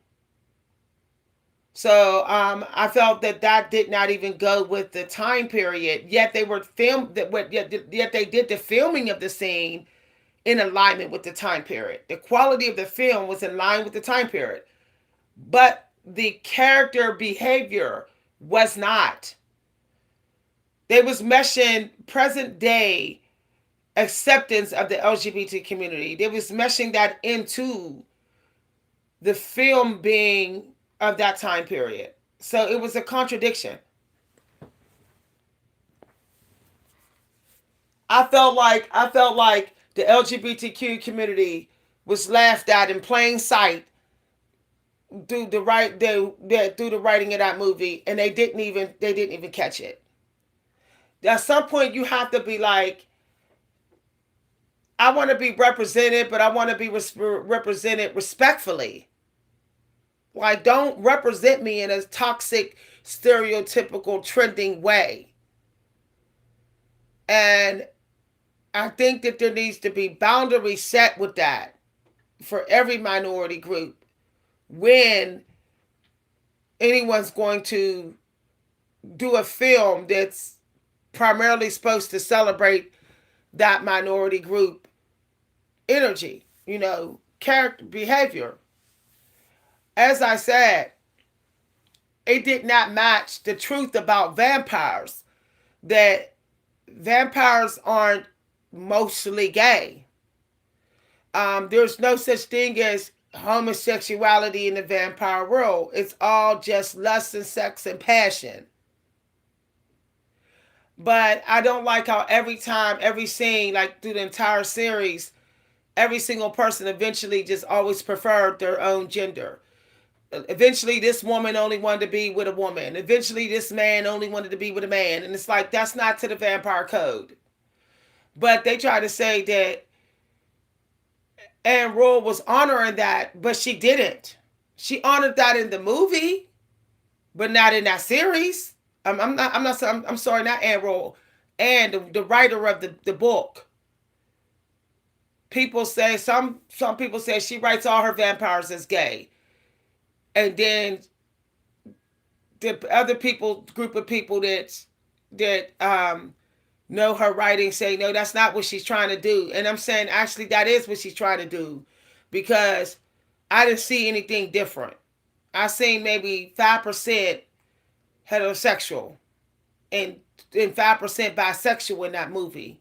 So I felt that that did not even go with the time period. Yet they were filmed that. Yet they did the filming of the scene in alignment with the time period. The quality of the film was in line with the time period, but the character behavior was not. They was meshing present day acceptance of the LGBT community. They was meshing that into the film being of that time period. So it was a contradiction. I felt like the LGBTQ community was laughed at in plain sight through the writing of that movie, and they didn't even catch it. At some point, you have to be like, I want to be represented, but I want to be represented respectfully. Like, don't represent me in a toxic, stereotypical, trending way. And I think that there needs to be boundaries set with that for every minority group when anyone's going to do a film that's primarily supposed to celebrate that minority group energy, character, behavior. As I said, it did not match the truth about vampires, that vampires aren't mostly gay. There's no such thing as homosexuality in the vampire world. It's all just lust and sex and passion. But I don't like how every time, every scene, like through the entire series, every single person eventually just always preferred their own gender. Eventually, this woman only wanted to be with a woman. Eventually, this man only wanted to be with a man. And it's like, that's not to the vampire code. But they try to say that Anne Rule was honoring that, but she didn't. She honored that in the movie, but not in that series. I'm sorry, not Anne Rule, and the writer of the book. People say, some people say she writes all her vampires as gay. And then the other group of people that know her writing say, no, that's not what she's trying to do. And I'm saying, actually, that is what she's trying to do, because I didn't see anything different. I seen maybe 5% heterosexual and 5% bisexual in that movie.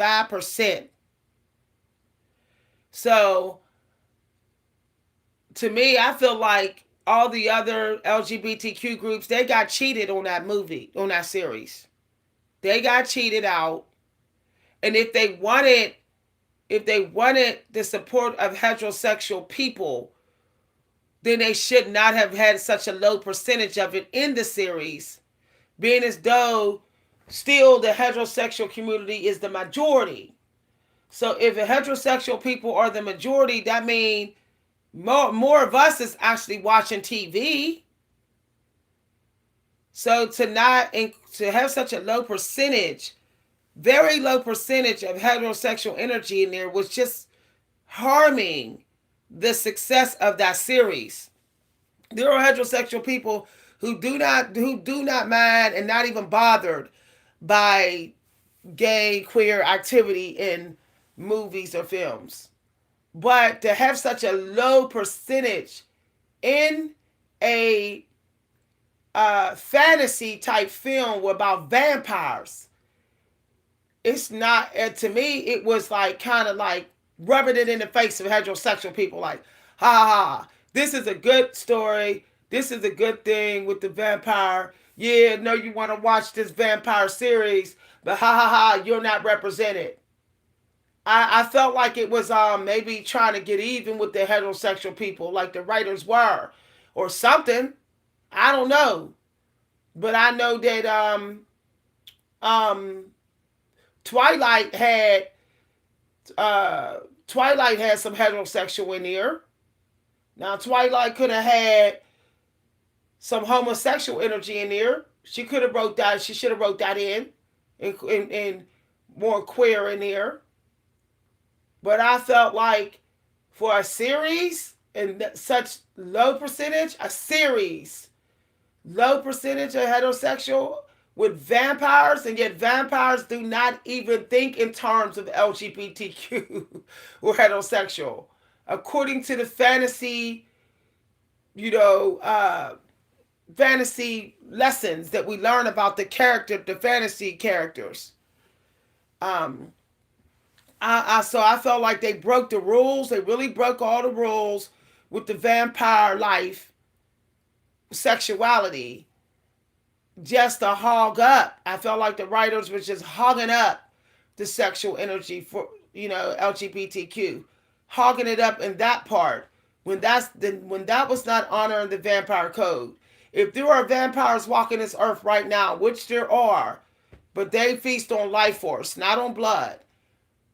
5%. So to me, I feel like all the other LGBTQ groups, they got cheated on that movie, on that series. They got cheated out. And if they wanted the support of heterosexual people, then they should not have had such a low percentage of it in the series, being as though still the heterosexual community is the majority. So if the heterosexual people are the majority, that means more of us is actually watching TV. So to have such a low percentage, very low percentage of heterosexual energy in there was just harming the success of that series. There are heterosexual people who do not mind and not even bothered by gay queer activity in movies or films. But to have such a low percentage in a fantasy type film about vampires, it's not, to me, it was like kind of like rubbing it in the face of heterosexual people, like, ha ha, this is a good story. This is a good thing with the vampire. Yeah, no, you want to watch this vampire series, but ha ha ha, you're not represented. I felt like it was maybe trying to get even with the heterosexual people, like the writers were, or something. I don't know, but I know that um Twilight had Twilight had some heterosexual in here. Now Twilight could have had some homosexual energy in there. She could have wrote that. She should have wrote that in more queer in there. But I felt like for a series and such low percentage, a series, low percentage of heterosexual with vampires, and yet vampires do not even think in terms of LGBTQ or heterosexual. According to the fantasy, you know, fantasy lessons that we learn about the fantasy characters. Um, so I felt like they broke the rules. They really broke all the rules with the vampire life, sexuality, just to hog up. I felt like the writers were just hogging up the sexual energy for LGBTQ, hogging it up in that part when that was not honoring the vampire code. If there are vampires walking this earth right now, which there are, but they feast on life force, not on blood.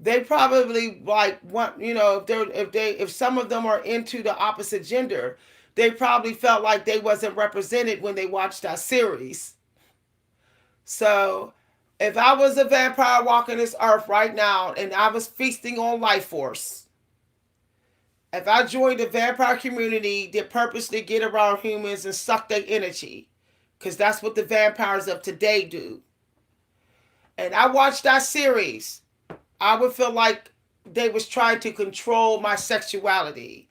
They probably like want if some of them are into the opposite gender, they probably felt like they wasn't represented when they watched that series. So if I was a vampire walking this earth right now and I was feasting on life force, if I joined the vampire community that purposely get around humans and suck their energy, because that's what the vampires of today do, and I watched that series, I would feel like they was trying to control my sexuality.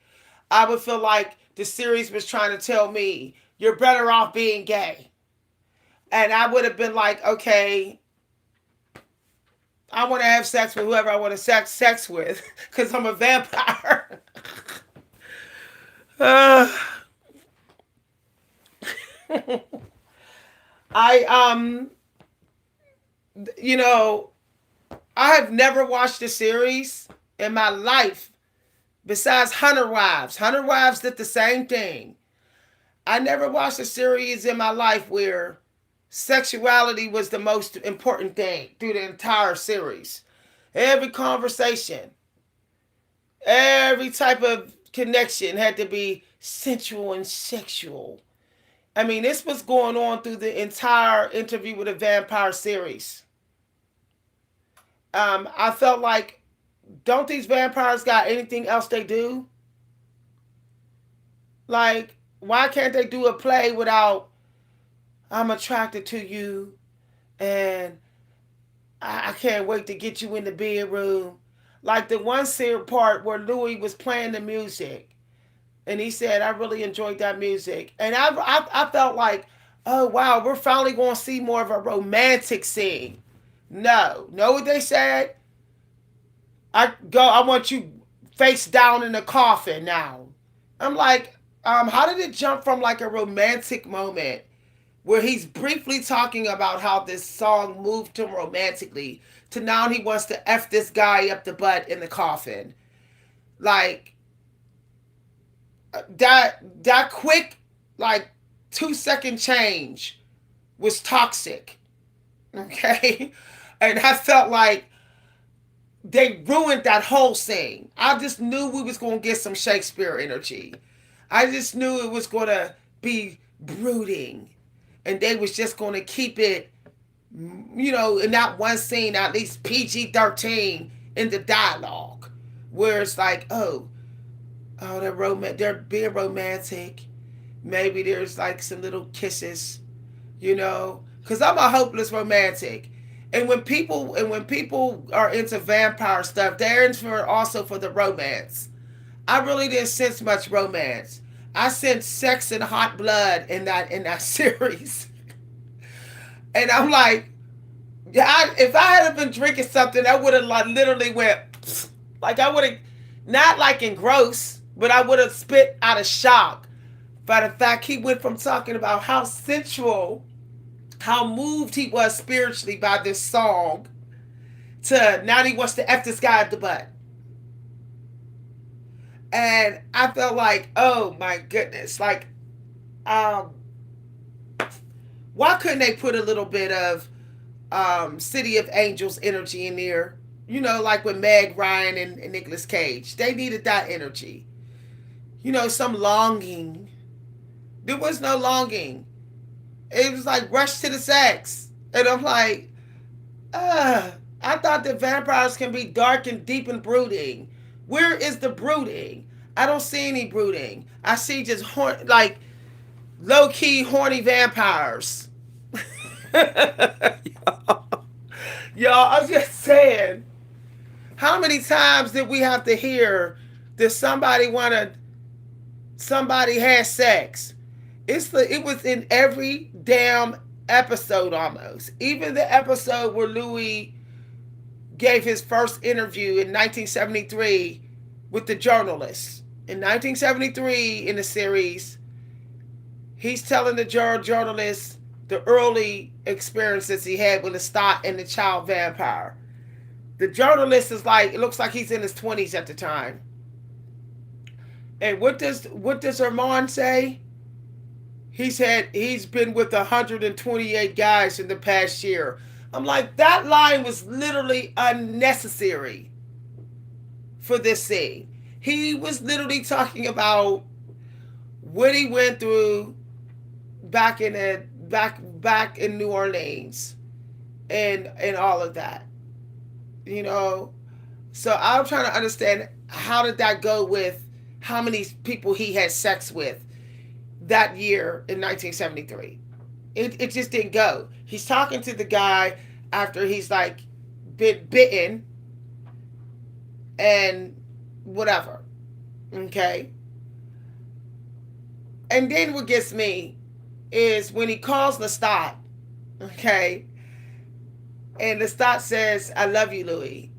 I would feel like the series was trying to tell me, you're better off being gay. And I would have been like, okay, I want to have sex with whoever I want to sex with because I'm a vampire. uh, I you know, I have never watched a series in my life besides Hunter Wives. Hunter Wives did the same thing. I never watched a series in my life where sexuality was the most important thing through the entire series. Every conversation, every type of connection had to be sensual and sexual. I mean, this was going on through the entire Interview with a Vampire series. I felt like, don't these vampires got anything else they do? Like, why can't they do a play without, I'm attracted to you and I can't wait to get you in the bedroom? Like the one part where Louis was playing the music and he said, I really enjoyed that music. And I felt like, oh, wow, we're finally going to see more of a romantic scene. No. Know what they said? I want you face down in the coffin now. I'm like, how did it jump from like a romantic moment where he's briefly talking about how this song moved him romantically to now he wants to F this guy up the butt in the coffin? Like that quick, like 2 second change was toxic. Okay. And I felt like they ruined that whole scene. I just knew we was gonna get some Shakespeare energy. I just knew it was gonna be brooding, and they was just gonna keep it, in that one scene at least PG-13 in the dialogue, where it's like, they're being romantic. Maybe there's like some little kisses, because I'm a hopeless romantic. And when people are into vampire stuff, they're also for the romance. I really didn't sense much romance. I sensed sex and hot blood in that series, and I'm like, yeah. If I had been drinking something, I would have like literally went, like I would have, not like in gross, but I would have spit out of shock by the fact he went from talking about how sensual, how moved he was spiritually by this song, to now he wants to F this guy at the butt. And I felt like, oh my goodness, like, um, why couldn't they put a little bit of City of Angels energy in there? Like with Meg Ryan and Nicolas Cage. They needed that energy. Some longing. There was no longing. It was like rush to the sex. And I'm like, I thought that vampires can be dark and deep and brooding. Where is the brooding? I don't see any brooding. I see just like low key horny vampires. Y'all, I'm just saying. How many times did we have to hear that somebody had sex? It was in every damn episode almost. Even the episode where Louis gave his first interview in 1973 with the journalist. In 1973, in the series, he's telling the journalist the early experiences he had with Lestat and the child vampire. The journalist is like, it looks like he's in his 20s at the time. And what does Armand say? He said he's been with 128 guys in the past year. I'm like, that line was literally unnecessary for this scene. He was literally talking about what he went through back in New Orleans and all of that. So I'm trying to understand, how did that go with how many people he had sex with that year in 1973. It just didn't go. He's talking to the guy after he's like been bitten and whatever. Okay. And then what gets me is when he calls Lestat, okay, and Lestat says, I love you, Louis.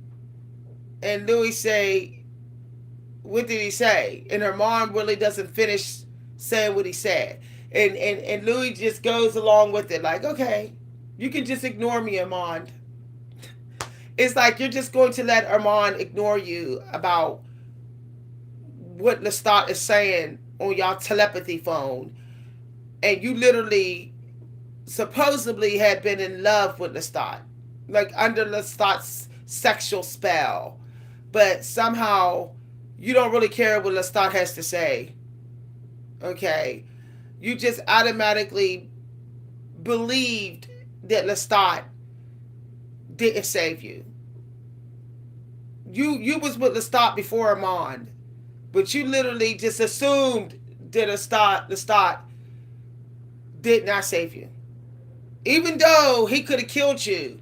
And Louis say, what did he say? And her mom really doesn't finish saying what he said. And Louis just goes along with it, like, okay, you can just ignore me, Armand. It's like you're just going to let Armand ignore you about what Lestat is saying on y'all telepathy phone. And you literally supposedly had been in love with Lestat, like under Lestat's sexual spell. But somehow you don't really care what Lestat has to say. Okay? You just automatically believed that Lestat didn't save you. You was with Lestat before Armand, but you literally just assumed that Lestat did not save you. Even though he could have killed you,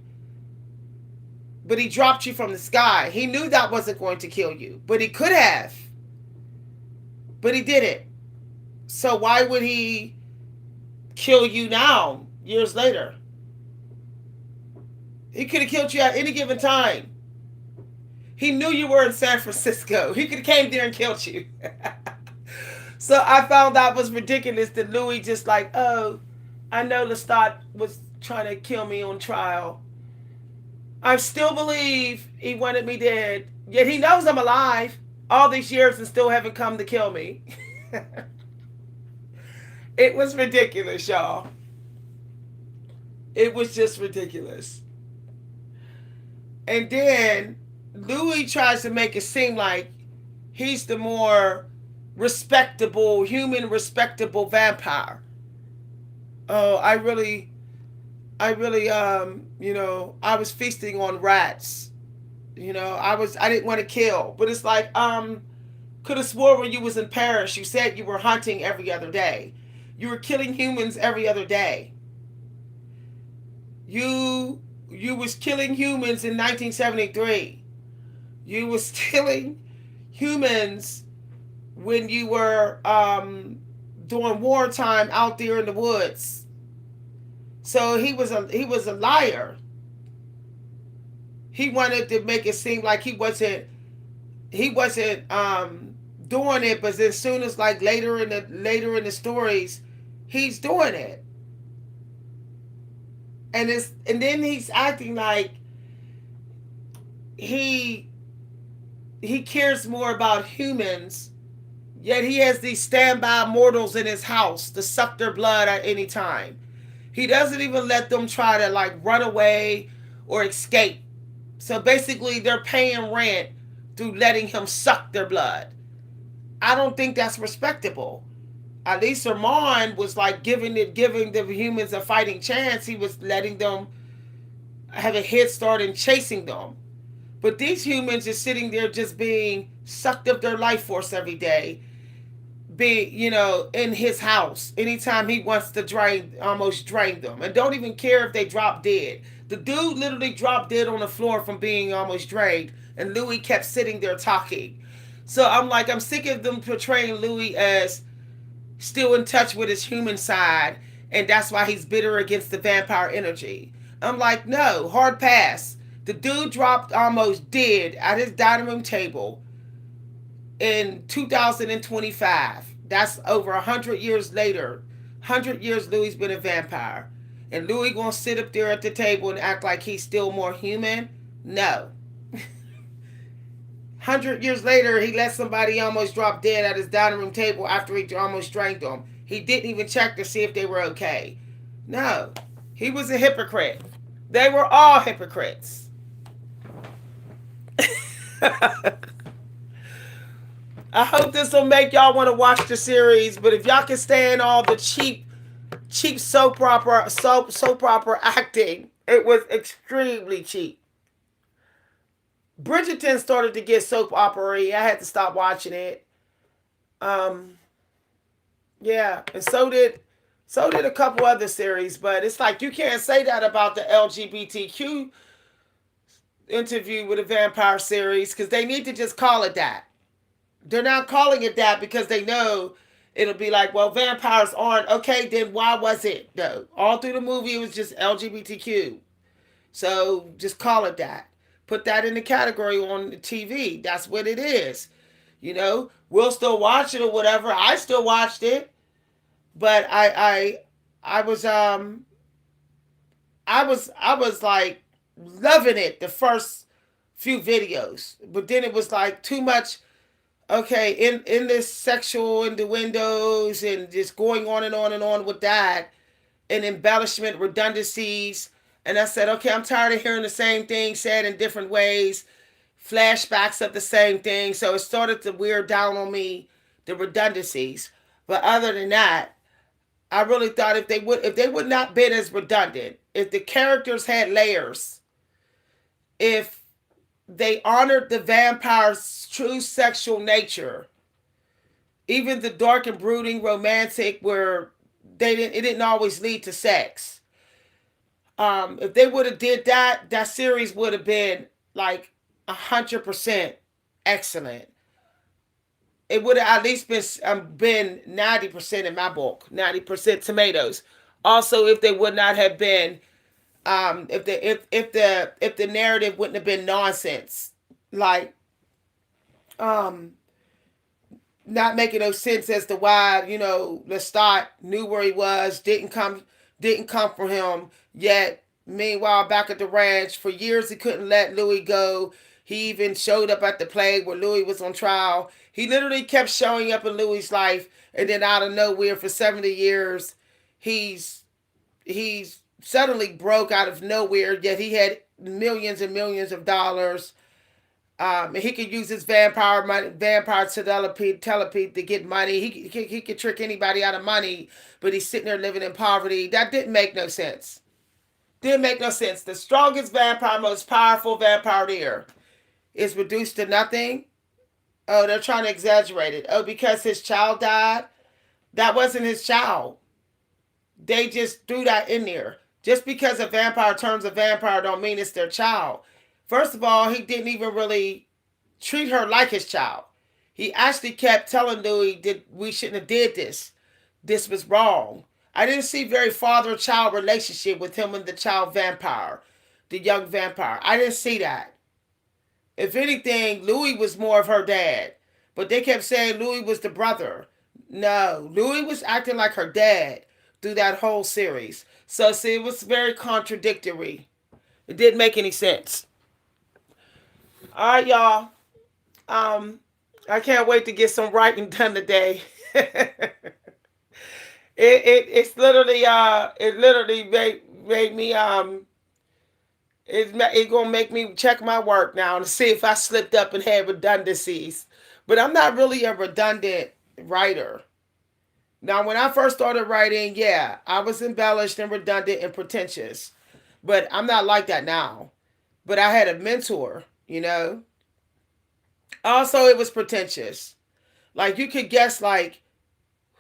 but he dropped you from the sky. He knew that wasn't going to kill you, but he could have. But he didn't. So why would he kill you now, years later? He could have killed you at any given time. He knew you were in San Francisco. He could have came there and killed you. So I found that was ridiculous that Louis just like, oh, I know Lestat was trying to kill me on trial. I still believe he wanted me dead. Yet he knows I'm alive all these years and still haven't come to kill me. It was ridiculous, y'all. It was just ridiculous. And then Louis tries to make it seem like he's the more respectable, human respectable vampire. Oh, I was feasting on rats. I didn't want to kill. But it's like, could have swore when you was in Paris, you said you were hunting every other day. You were killing humans every other day. You was killing humans in 1973. You was killing humans when you were doing wartime out there in the woods. So he was a liar. He wanted to make it seem like he wasn't doing it, but as soon as like later in the stories, he's doing it. And then he's acting like he he cares more about humans, yet he has these standby mortals in his house to suck their blood at any time. He doesn't even let them try to like run away or escape. So basically, they're paying rent through letting him suck their blood. I don't think that's respectable. At least Herman was like giving the humans a fighting chance. He was letting them have a head start in chasing them. But these humans are sitting there just being sucked of their life force every day, in his house. Anytime he wants to almost drain them. And don't even care if they drop dead. The dude literally dropped dead on the floor from being almost drained. And Louis kept sitting there talking. So I'm like, I'm sick of them portraying Louis as still in touch with his human side. And that's why he's bitter against the vampire energy. I'm like, no, hard pass. The dude dropped almost dead at his dining room table in 2025. That's over 100 years later. 100 years Louis been a vampire. And Louis gonna sit up there at the table and act like he's still more human? No. 100 years later, he let somebody almost drop dead at his dining room table after he almost drank them. He didn't even check to see if they were okay. No. He was a hypocrite. They were all hypocrites. I hope this will make y'all want to watch the series. But if y'all can stand all the cheap soap opera acting, it was extremely cheap. Bridgerton started to get soap opera-y. I had to stop watching it. Um, yeah, and so did a couple other series. But it's like you can't say that about the LGBTQ interview with a vampire series because they need to just call it that. They're not calling it that because they know it'll be like, well, vampires aren't. Okay, then why was it? No. All through the movie, it was just LGBTQ. So just call it that. Put that in the category on the TV. That's what it is. We'll still watch it or whatever. I still watched it, but I was I was like loving it the first few videos, but then it was like too much. Okay, in this sexual innuendos and just going on and on and on with that and embellishment redundancies. And I said, okay, I'm tired of hearing the same thing said in different ways, flashbacks of the same thing. So it started to wear down on me the redundancies. But other than that, I really thought if they would not been as redundant, if the characters had layers, if they honored the vampire's true sexual nature, even the dark and brooding romantic where it didn't always lead to sex. If they would have did that, that series would have been like 100% excellent. It would have at least been 90% in my book, 90% tomatoes. Also, if they would not have been, if the narrative wouldn't have been nonsense, like um not making no sense as to why, Lestat knew where he was, didn't come for him. Yet meanwhile back at the ranch for years he couldn't let Louis go. He even showed up at the play where Louis was on trial. He literally kept showing up in Louis's life, and then out of nowhere for 70 years he's he's suddenly broke out of nowhere, yet he had millions and millions of dollars. And he could use his vampire money, vampire telepathy to get money. He could trick anybody out of money, but he's sitting there living in poverty. That didn't make no sense. Didn't make no sense. The strongest vampire, most powerful vampire there is reduced to nothing. Oh, they're trying to exaggerate it. Oh, because his child died? That wasn't his child. They just threw that in there. Just because a vampire turns a vampire don't mean it's their child. First of all, he didn't even really treat her like his child. He actually kept telling Louis that we shouldn't have did this. This was wrong. I didn't see very father-child relationship with him and the child vampire, the young vampire. I didn't see that. If anything, Louis was more of her dad. But they kept saying Louis was the brother. No, Louis was acting like her dad through that whole series. So see, it was very contradictory. It didn't make any sense. All right, y'all. Um, I can't wait to get some writing done today. It literally made me it's gonna make me check my work now to see if I slipped up and had redundancies. But I'm not really a redundant writer. Now, when I first started writing, yeah, I was embellished and redundant and pretentious. But I'm not like that now. But I had a mentor. Also, it was pretentious. Like, you could guess, like,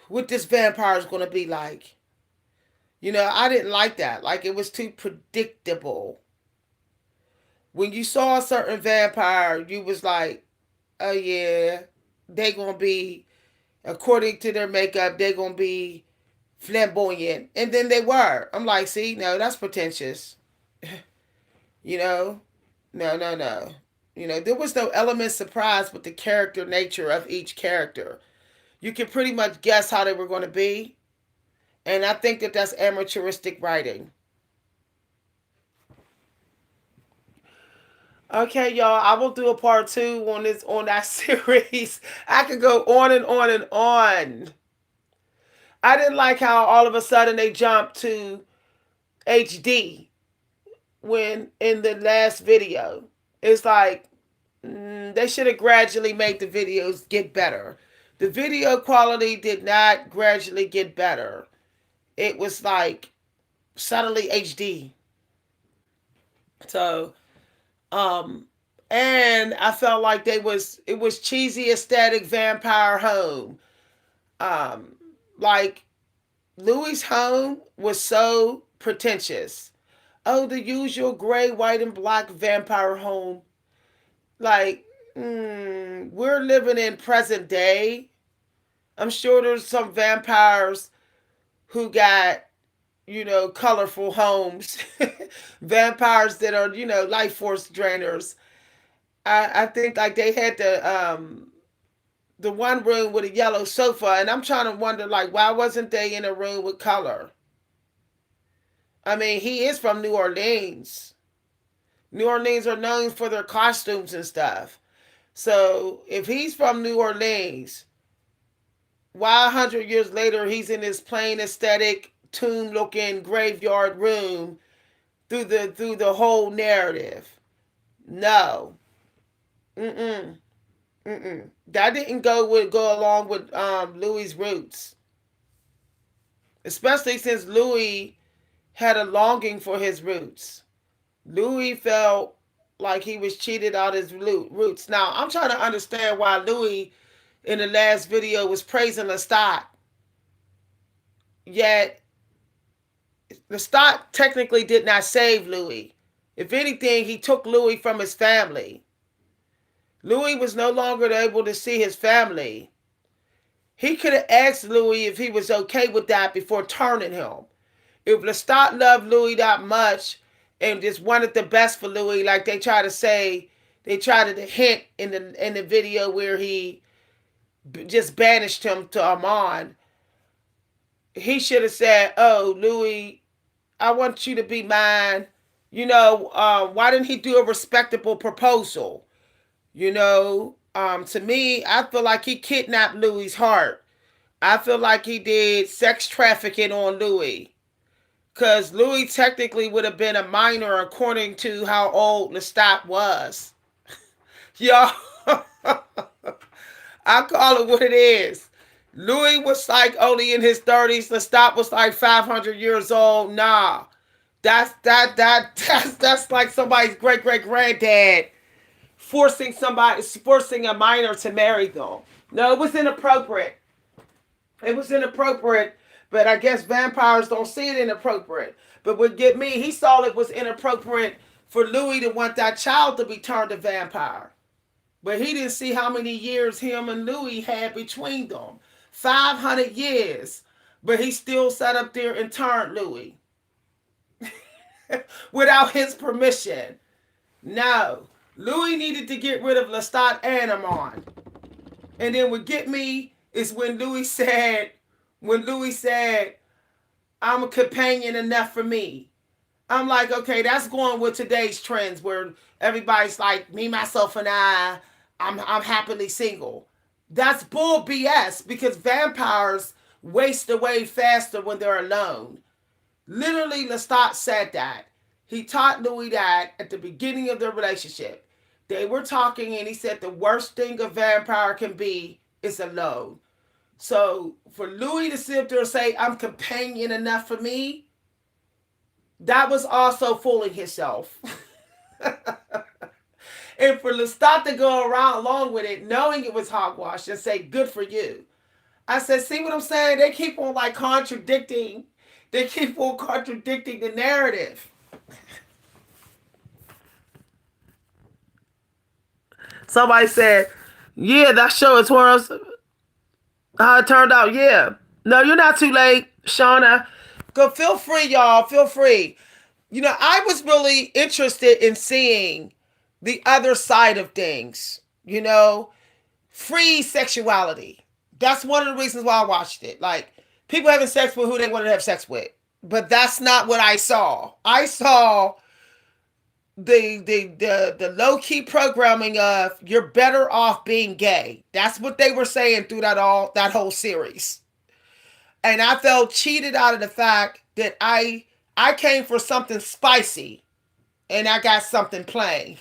what this vampire is going to be like. I didn't like that. Like, it was too predictable. When you saw a certain vampire, you was like, oh, yeah, they going to be, according to their makeup, they going to be flamboyant. And then they were. I'm like, see, no, that's pretentious. you know? No, no, no. There was no element surprise with the character nature of each character. You could pretty much guess how they were going to be. And I think that that's amateuristic writing. Okay, y'all, I will do a part two on that series. I could go on and on and on. I didn't like how all of a sudden they jumped to HD when in the last video. It's like they should have gradually made the videos get better. The video quality did not gradually get better. It was like suddenly HD. So, um, and I felt like it was cheesy aesthetic vampire home. Um, like Louis' home was so pretentious. Oh, the usual gray, white, and black vampire home. Like, we're living in present day. I'm sure there's some vampires who got, colorful homes. Vampires that are, life force drainers. I think like they had the one room with a yellow sofa, and I'm trying to wonder like why wasn't they in a room with color? I mean, he is from New Orleans. New Orleans are known for their costumes and stuff. So if he's from New Orleans, why 100 years later he's in this plain aesthetic tomb looking graveyard room through the whole narrative? No. Mm-mm. Mm-mm. That didn't go along with Louis' roots. Especially since Louis had a longing for his roots. Louis felt like he was cheated out his roots. Now, I'm trying to understand why Louis in the last video was praising Lestat. Yet, Lestat technically did not save Louis. If anything, he took Louis from his family. Louis was no longer able to see his family. He could have asked Louis if he was okay with that before turning him. If Lestat loved Louis that much and just wanted the best for Louis, like they try to say They tried to hint in the video where he just banished him to Amman. He should have said, "Oh, Louis, I want you to be mine." Why didn't he do a respectable proposal? To me, I feel like he kidnapped Louis's heart. I feel like he did sex trafficking on Louis. Because Louis technically would have been a minor according to how old Lestat was. Yo, I call it what it is. Louis was like only in his 30s. Lestat was like 500 years old. Nah. That's like somebody's great great granddad forcing a minor to marry them. No, it was inappropriate. It was inappropriate, but I guess vampires don't see it inappropriate. But what get me, he saw it was inappropriate for Louis to want that child to be turned a vampire. But he didn't see how many years him and Louis had between them. 500 years. But he still sat up there and turned Louis. Without his permission. No. Louis needed to get rid of Lestat and Amon. And then what get me is when Louis said, I'm a companion enough for me. I'm like, okay, that's going with today's trends where everybody's like, me, myself, and I'm happily single. That's bull BS because vampires waste away faster when they're alone. Literally, Lestat said that. He taught Louis that at the beginning of their relationship. They were talking and he said the worst thing a vampire can be is alone. So for Louis to sit there and say, I'm companion enough for me, that was also fooling himself. And for Lestat to go around along with it, knowing it was hogwash, and say, good for you. I said, see what I'm saying? They keep on contradicting the narrative. Somebody said, yeah, that show is how it turned out. Yeah. No, you're not too late, Shauna. Go, feel free, y'all. Feel free. I was really interested in seeing the other side of things. Free sexuality. That's one of the reasons why I watched it. Like, people having sex with who they wanted to have sex with. But that's not what I saw. I saw the low key programming of you're better off being gay. That's what they were saying through that whole series. And I felt cheated out of the fact that I came for something spicy and I got something plain.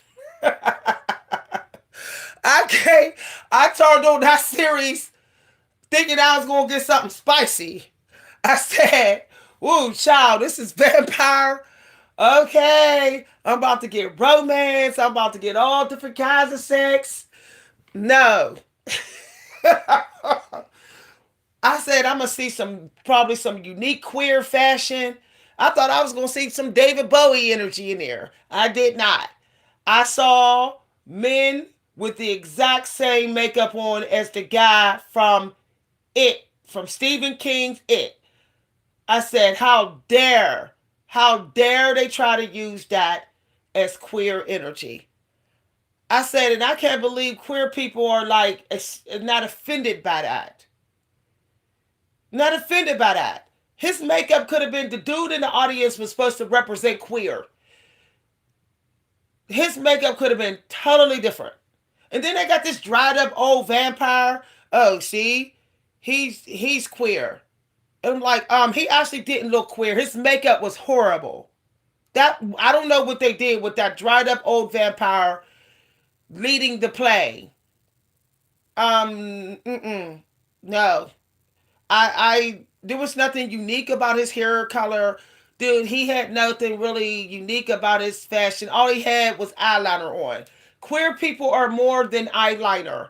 I turned on that series thinking I was gonna get something spicy. I said, woo, child, this is vampire. Okay, I'm about to get romance. I'm about to get all different kinds of sex. No. I said I'm going to see probably some unique queer fashion. I thought I was going to see some David Bowie energy in there. I did not. I saw men with the exact same makeup on as the guy from Stephen King's It. I said, how dare they try to use that as queer energy? I said, and I can't believe queer people are like not offended by that. Not offended by that. His makeup could have been, the dude in the audience was supposed to represent queer. His makeup could have been totally different. And then they got this dried up old vampire. Oh, see, he's queer. And I'm like, he actually didn't look queer. His makeup was horrible. I don't know what they did with that dried up old vampire leading the play. No. There was nothing unique about his hair color. Dude, he had nothing really unique about his fashion. All he had was eyeliner on. Queer people are more than eyeliner.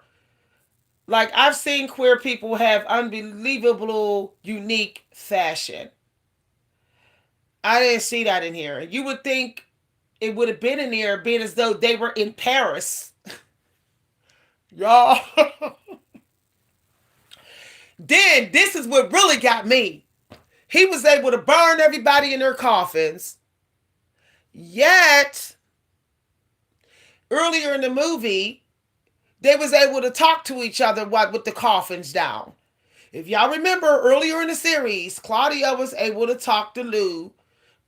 Like, I've seen queer people have unbelievable, unique fashion. I didn't see that in here. You would think it would have been in here, being as though they were in Paris. Y'all. Then, this is what really got me. He was able to burn everybody in their coffins. Yet, Earlier in the movie, they was able to talk to each other with the coffins down. If y'all remember earlier in the series, Claudia was able to talk to Lou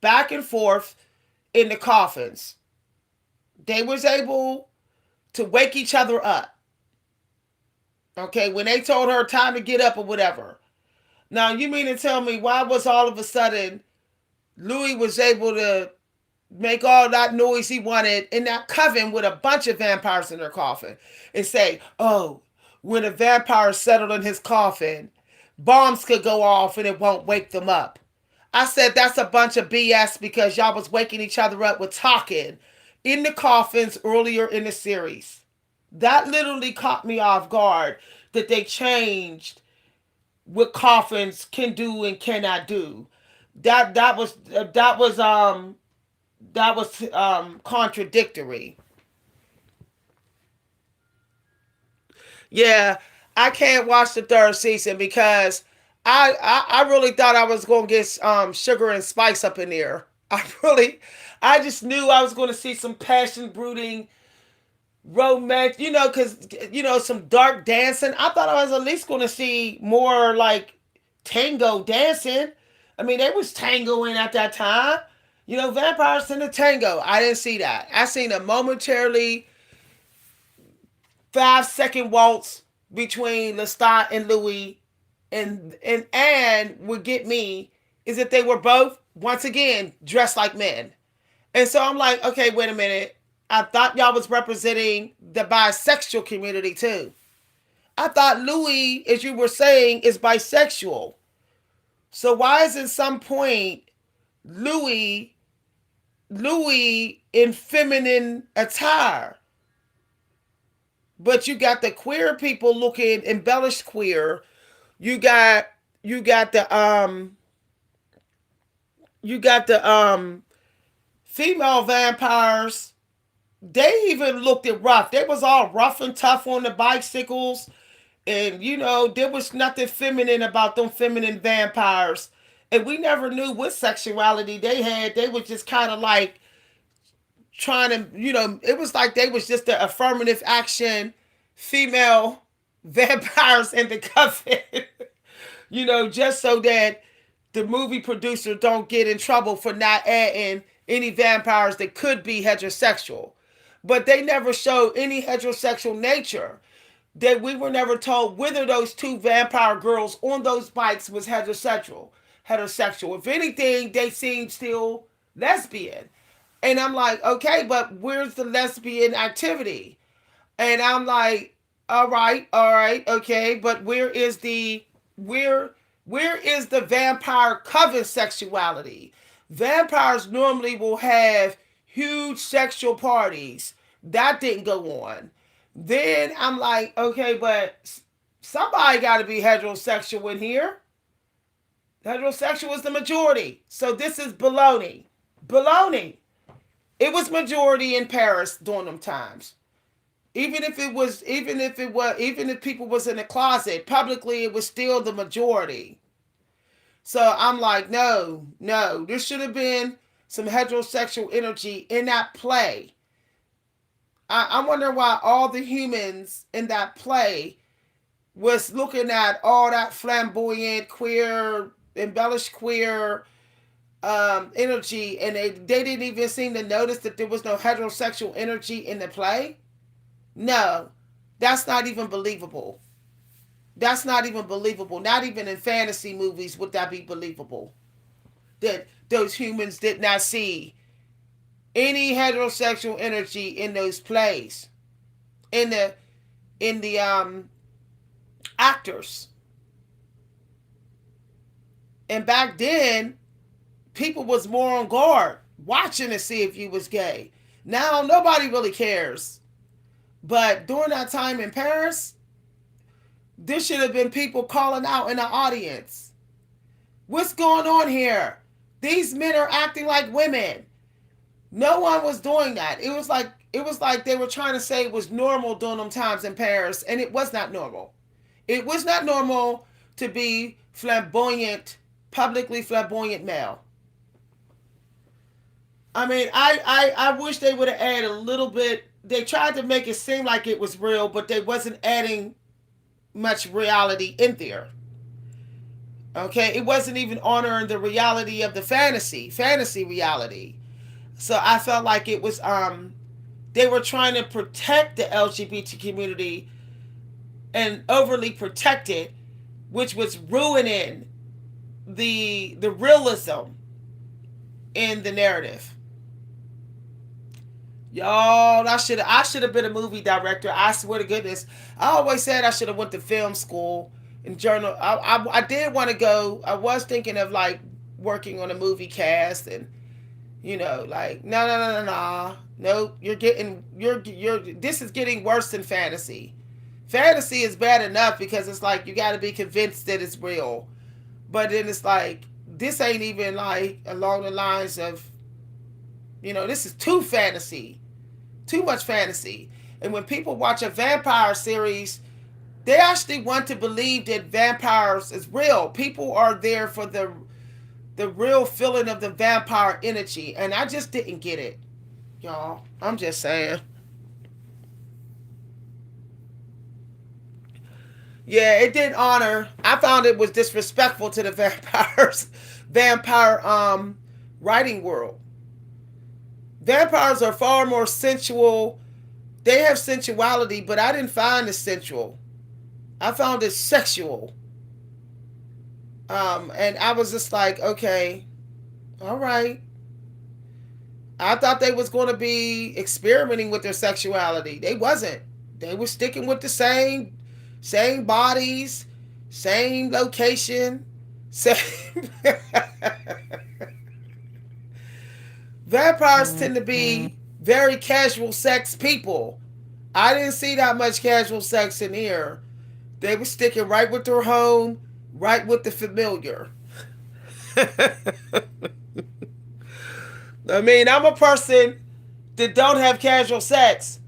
back and forth in the coffins. They was able to wake each other up. Okay, when they told her time to get up or whatever. Now you mean to tell me why was all of a sudden Louis was able to make all that noise he wanted in that coven with a bunch of vampires in their coffin and say, oh, when a vampire settled in his coffin, bombs could go off and it won't wake them up. I said that's a bunch of BS because y'all was waking each other up with talking in the coffins earlier in the series. That literally caught me off guard that they changed what coffins can do and cannot do. That was contradictory. Yeah, I can't watch the third season because I really thought I was gonna get sugar and spice up in there. I just knew I was gonna see some passion brooding romance, because some dark dancing. I thought I was at least gonna see more like tango dancing. I mean, they was tangoing at that time. Vampires in the tango. I didn't see that. I seen a momentarily 5-second waltz between Lestat and Louis, and would get me is that they were both once again dressed like men, and so I'm like, okay, wait a minute. I thought y'all was representing the bisexual community too. I thought Louis, as you were saying, is bisexual. So why is at some point Louis Louis in feminine attire? But you got the queer people looking embellished queer. You got you got the you got the female vampires. They even looked it rough. They was all rough and tough on the bicycles, and there was nothing feminine about them feminine vampires. And we never knew what sexuality they had. They were just kind of like trying to, it was like they was just the affirmative action female vampires in the coven, just so that the movie producer don't get in trouble for not adding any vampires that could be heterosexual. But they never showed any heterosexual nature. That we were never told whether those two vampire girls on those bikes was heterosexual. Heterosexual. If anything, they seemed still lesbian. And I'm like, okay, but where's the lesbian activity? And I'm like, all right, okay, but where is the vampire coven sexuality? Vampires normally will have huge sexual parties. That didn't go on. Then I'm like, okay, but somebody got to be heterosexual in here. Heterosexual is the majority. So this is baloney. Baloney. It was majority in Paris during them times. Even if people was in the closet, publicly it was still the majority. So I'm like, no, no, there should have been some heterosexual energy in that play. I wonder why all the humans in that play was looking at all that flamboyant, queer, embellished queer energy, and they didn't even seem to notice that there was no heterosexual energy in the play. No, that's not even believable. That's not even believable. Not even in fantasy movies would that be believable. That those humans did not see any heterosexual energy in those plays. In the actors. And back then, people was more on guard, watching to see if you was gay. Now nobody really cares. But during that time in Paris, there should have been people calling out in the audience. What's going on here? These men are acting like women. No one was doing that. It was like they were trying to say it was normal during them times in Paris, and it was not normal. It was not normal to be flamboyant, publicly flamboyant male. I mean, I wish they would have added a little bit they tried to make it seem like it was real, but they wasn't adding much reality in there. Okay, it wasn't even honoring the reality of the fantasy reality. So I felt like it was they were trying to protect the LGBT community and overly protect it, which was ruining the realism in the narrative. Y'all, I should have been a movie director. I swear to goodness. I always said I should have went to film school and journal. I did want to go. I was thinking of like working on a movie cast and like no. No, you're this is getting worse than fantasy. Fantasy is bad enough because it's like you got to be convinced that it's real. But then it's like this ain't even like along the lines of this is too fantasy. Too much fantasy. And when people watch a vampire series, they actually want to believe that vampires is real. People are there for the real feeling of the vampire energy, and I just didn't get it, y'all. I'm just saying. Yeah, it didn't honor. I found it was disrespectful to the vampire writing world. Vampires are far more sensual. They have sensuality, but I didn't find it sensual. I found it sexual. And I was just like, okay, all right. I thought they was going to be experimenting with their sexuality. They wasn't. They were sticking with the same bodies, same location, same. Vampires tend to be very casual sex people. I didn't see that much casual sex in here. They were sticking right with their home, right with the familiar. I mean, I'm a person that don't have casual sex,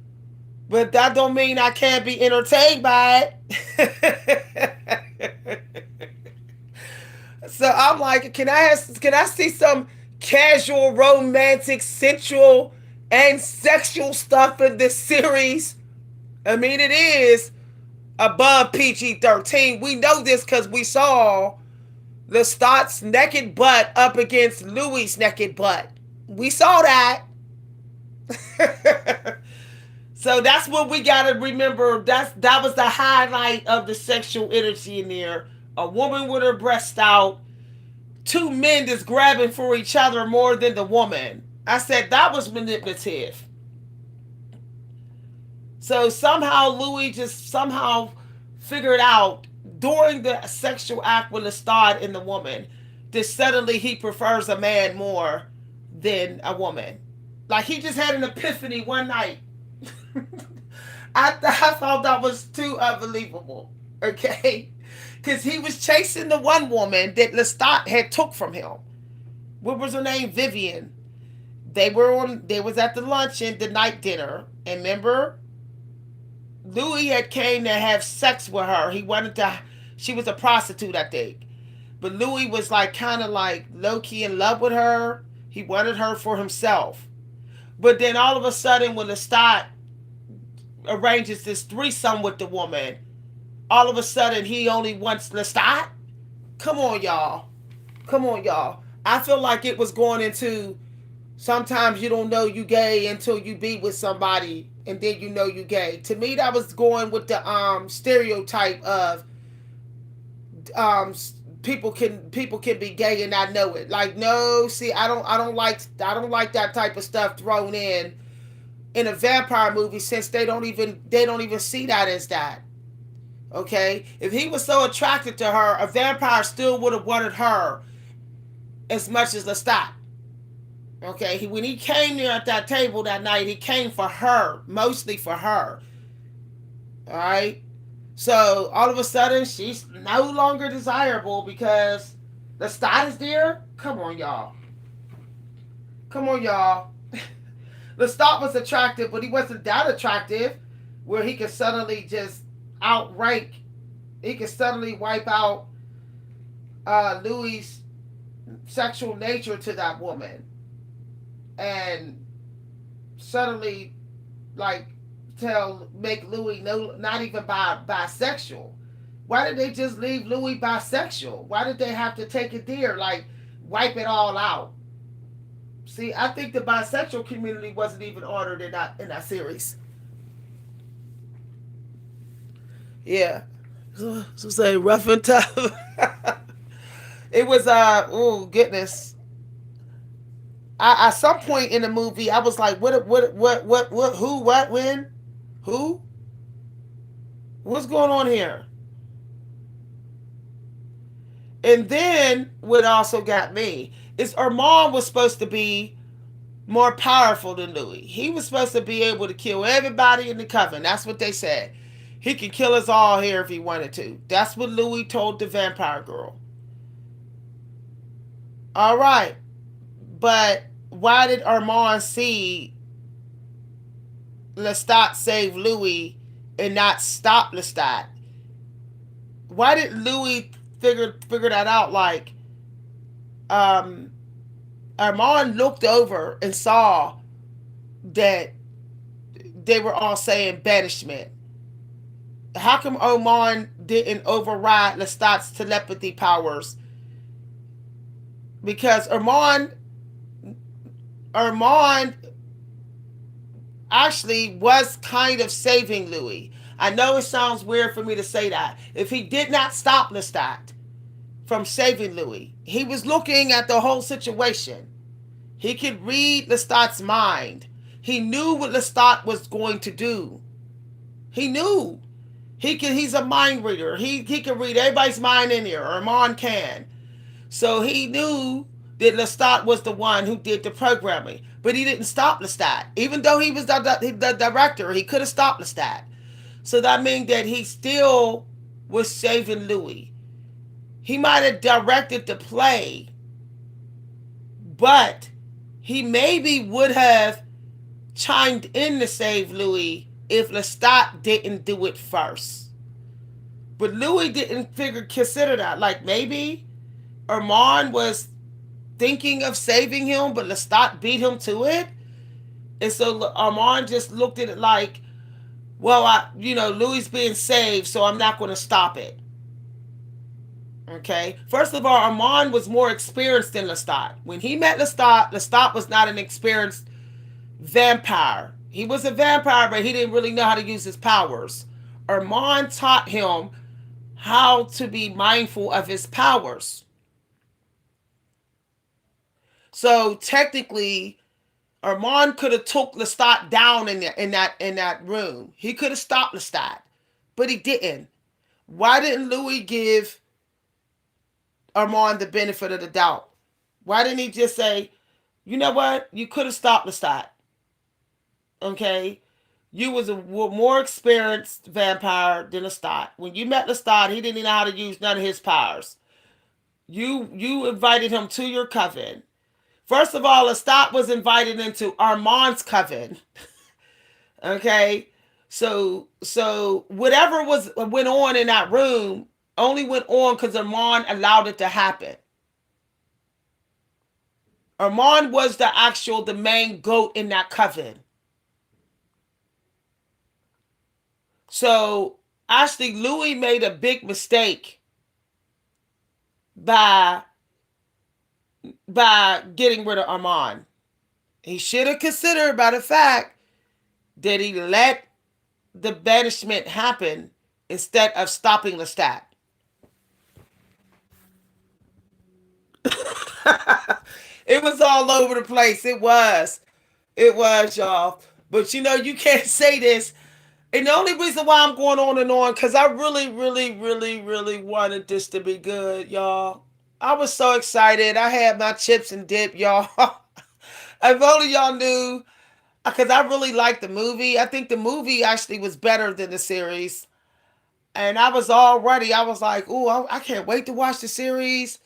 but that don't mean I can't be entertained by it. So I'm like, can I see some casual, romantic, sensual, and sexual stuff in this series? I mean, it is above PG-13. We know this because we saw Lestat's naked butt up against Louis' naked butt. We saw that. So that's what we gotta remember. That was the highlight of the sexual energy in there. A woman with her breast out, two men just grabbing for each other more than the woman. I said that was manipulative. So somehow Louis just somehow figured out during the sexual act with Lestat and the woman that suddenly he prefers a man more than a woman. Like he just had an epiphany one night. I thought that was too unbelievable. Okay, because he was chasing the one woman that Lestat had took from him. What was her name? Vivian. They was at the luncheon, the night dinner, and remember, Louis had came to have sex with her. He wanted to. She was a prostitute, I think. But Louis was like kind of like low key in love with her. He wanted her for himself. But then all of a sudden, when Lestat arranges this threesome with the woman, all of a sudden he only wants Lestat. Come on, y'all. Come on, y'all. I feel like it was going into sometimes you don't know you gay until you be with somebody and then you know you gay. To me, that was going with the stereotype of um people can be gay and not know it. Like no, see, I don't like that type of stuff thrown in a vampire movie since they don't even see that as that. Okay, if he was so attracted to her, a vampire still would have wanted her as much as Lestat. Okay, when he came there at that table that night, he came for her, mostly for her. All right. So all of a sudden, she's no longer desirable because Lestat is there. Come on, y'all. Come on, y'all. Lestat was attractive, but he wasn't that attractive where he could suddenly just outrank. He could suddenly wipe out Louis' sexual nature to that woman, and suddenly like make Louis no not even bisexual. Why did they just leave Louis bisexual? Why did they have to take it there, like wipe it all out? See, I think the bisexual community wasn't even honored in that series. Yeah. So say rough and tough. It was oh goodness. At some point in the movie I was like, what who, what, when? Who? What's going on here? And then what also got me is Armand was supposed to be more powerful than Louis. He was supposed to be able to kill everybody in the coven. That's what they said. He could kill us all here if he wanted to. That's what Louis told the vampire girl. All right. But why did Armand see Lestat save Louis and not stop Lestat? Why did Louis figure that out? Like, um, Armand looked over and saw that they were all saying banishment. How come Armand didn't override Lestat's telepathy powers? Because Armand actually was kind of saving Louis. I know it sounds weird for me to say that. If he did not stop Lestat from saving Louis, he was looking at the whole situation. He could read Lestat's mind. He knew what Lestat was going to do. He knew. He's a mind reader. He can read everybody's mind in here. Armand can. So he knew that Lestat was the one who did the programming. But he didn't stop Lestat. Even though he was the director, he could have stopped Lestat. So that means that he still was saving Louis. He might have directed the play, but he maybe would have chimed in to save Louis if Lestat didn't do it first. But Louis didn't consider that. Like maybe Armand was thinking of saving him, but Lestat beat him to it. And so Armand just looked at it like, well, Louis being saved, so I'm not going to stop it. Okay. First of all, Armand was more experienced than Lestat. When he met Lestat was not an experienced vampire. He was a vampire, but he didn't really know how to use his powers. Armand taught him how to be mindful of his powers. So technically, Armand could have took Lestat down in that room. He could have stopped Lestat, but he didn't. Why didn't Louis give Armand the benefit of the doubt? Why didn't he just say, you know what? You could have stopped Lestat. Okay? You was a more experienced vampire than Lestat. When you met Lestat, he didn't know how to use none of his powers. You invited him to your coven. First of all, Lestat was invited into Armand's coven. Okay? So whatever went on in that room only went on because Armand allowed it to happen. Armand was the main goat in that coven. So actually, Louis made a big mistake by getting rid of Armand. He should have considered by the fact that he let the banishment happen instead of stopping Lestat. It was all over the place. It was. It was, y'all. But you can't say this. And the only reason why I'm going on and on, because I really, really, really, really wanted this to be good, y'all. I was so excited. I had my chips and dip, y'all. If only y'all knew, because I really liked the movie. I think the movie actually was better than the series. And I was like, ooh, I can't wait to watch the series.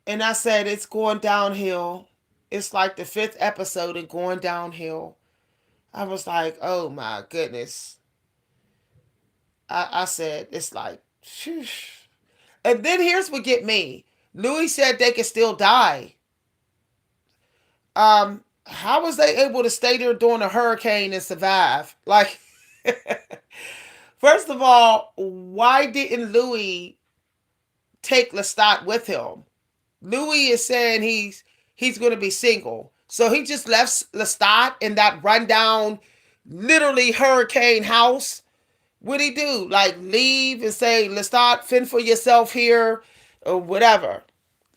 And I said, it's going downhill. It's like the fifth episode and going downhill. I was like, oh my goodness. I said, it's like, phew. And then here's what get me. Louis said they could still die. How was they able to stay there during a hurricane and survive? Like, first of all, why didn't Louis take Lestat with him? Louis is saying he's going to be single, so he just left Lestat in that rundown, literally hurricane house. What'd he do? Like leave and say, Lestat, fend for yourself here, or whatever.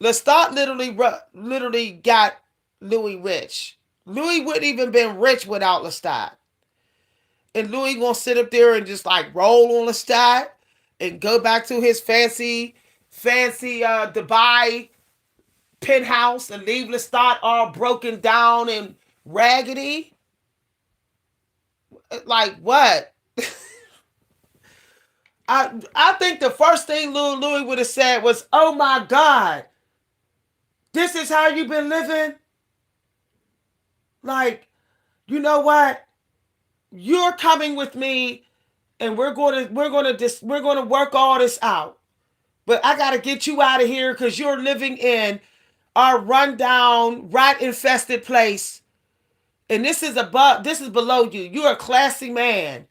Lestat literally got Louis rich. Louis wouldn't even been rich without Lestat. And Louis gonna sit up there and just like roll on Lestat and go back to his fancy Dubai penthouse and leave Lestat all broken down and raggedy. Like what? I think the first thing Louis would have said was, "Oh my God, this is how you've been living." Like, you know what? You're coming with me, and we're gonna work all this out. But I gotta get you out of here because you're living in our rundown, rat infested place, and this is below you. You're a classy man.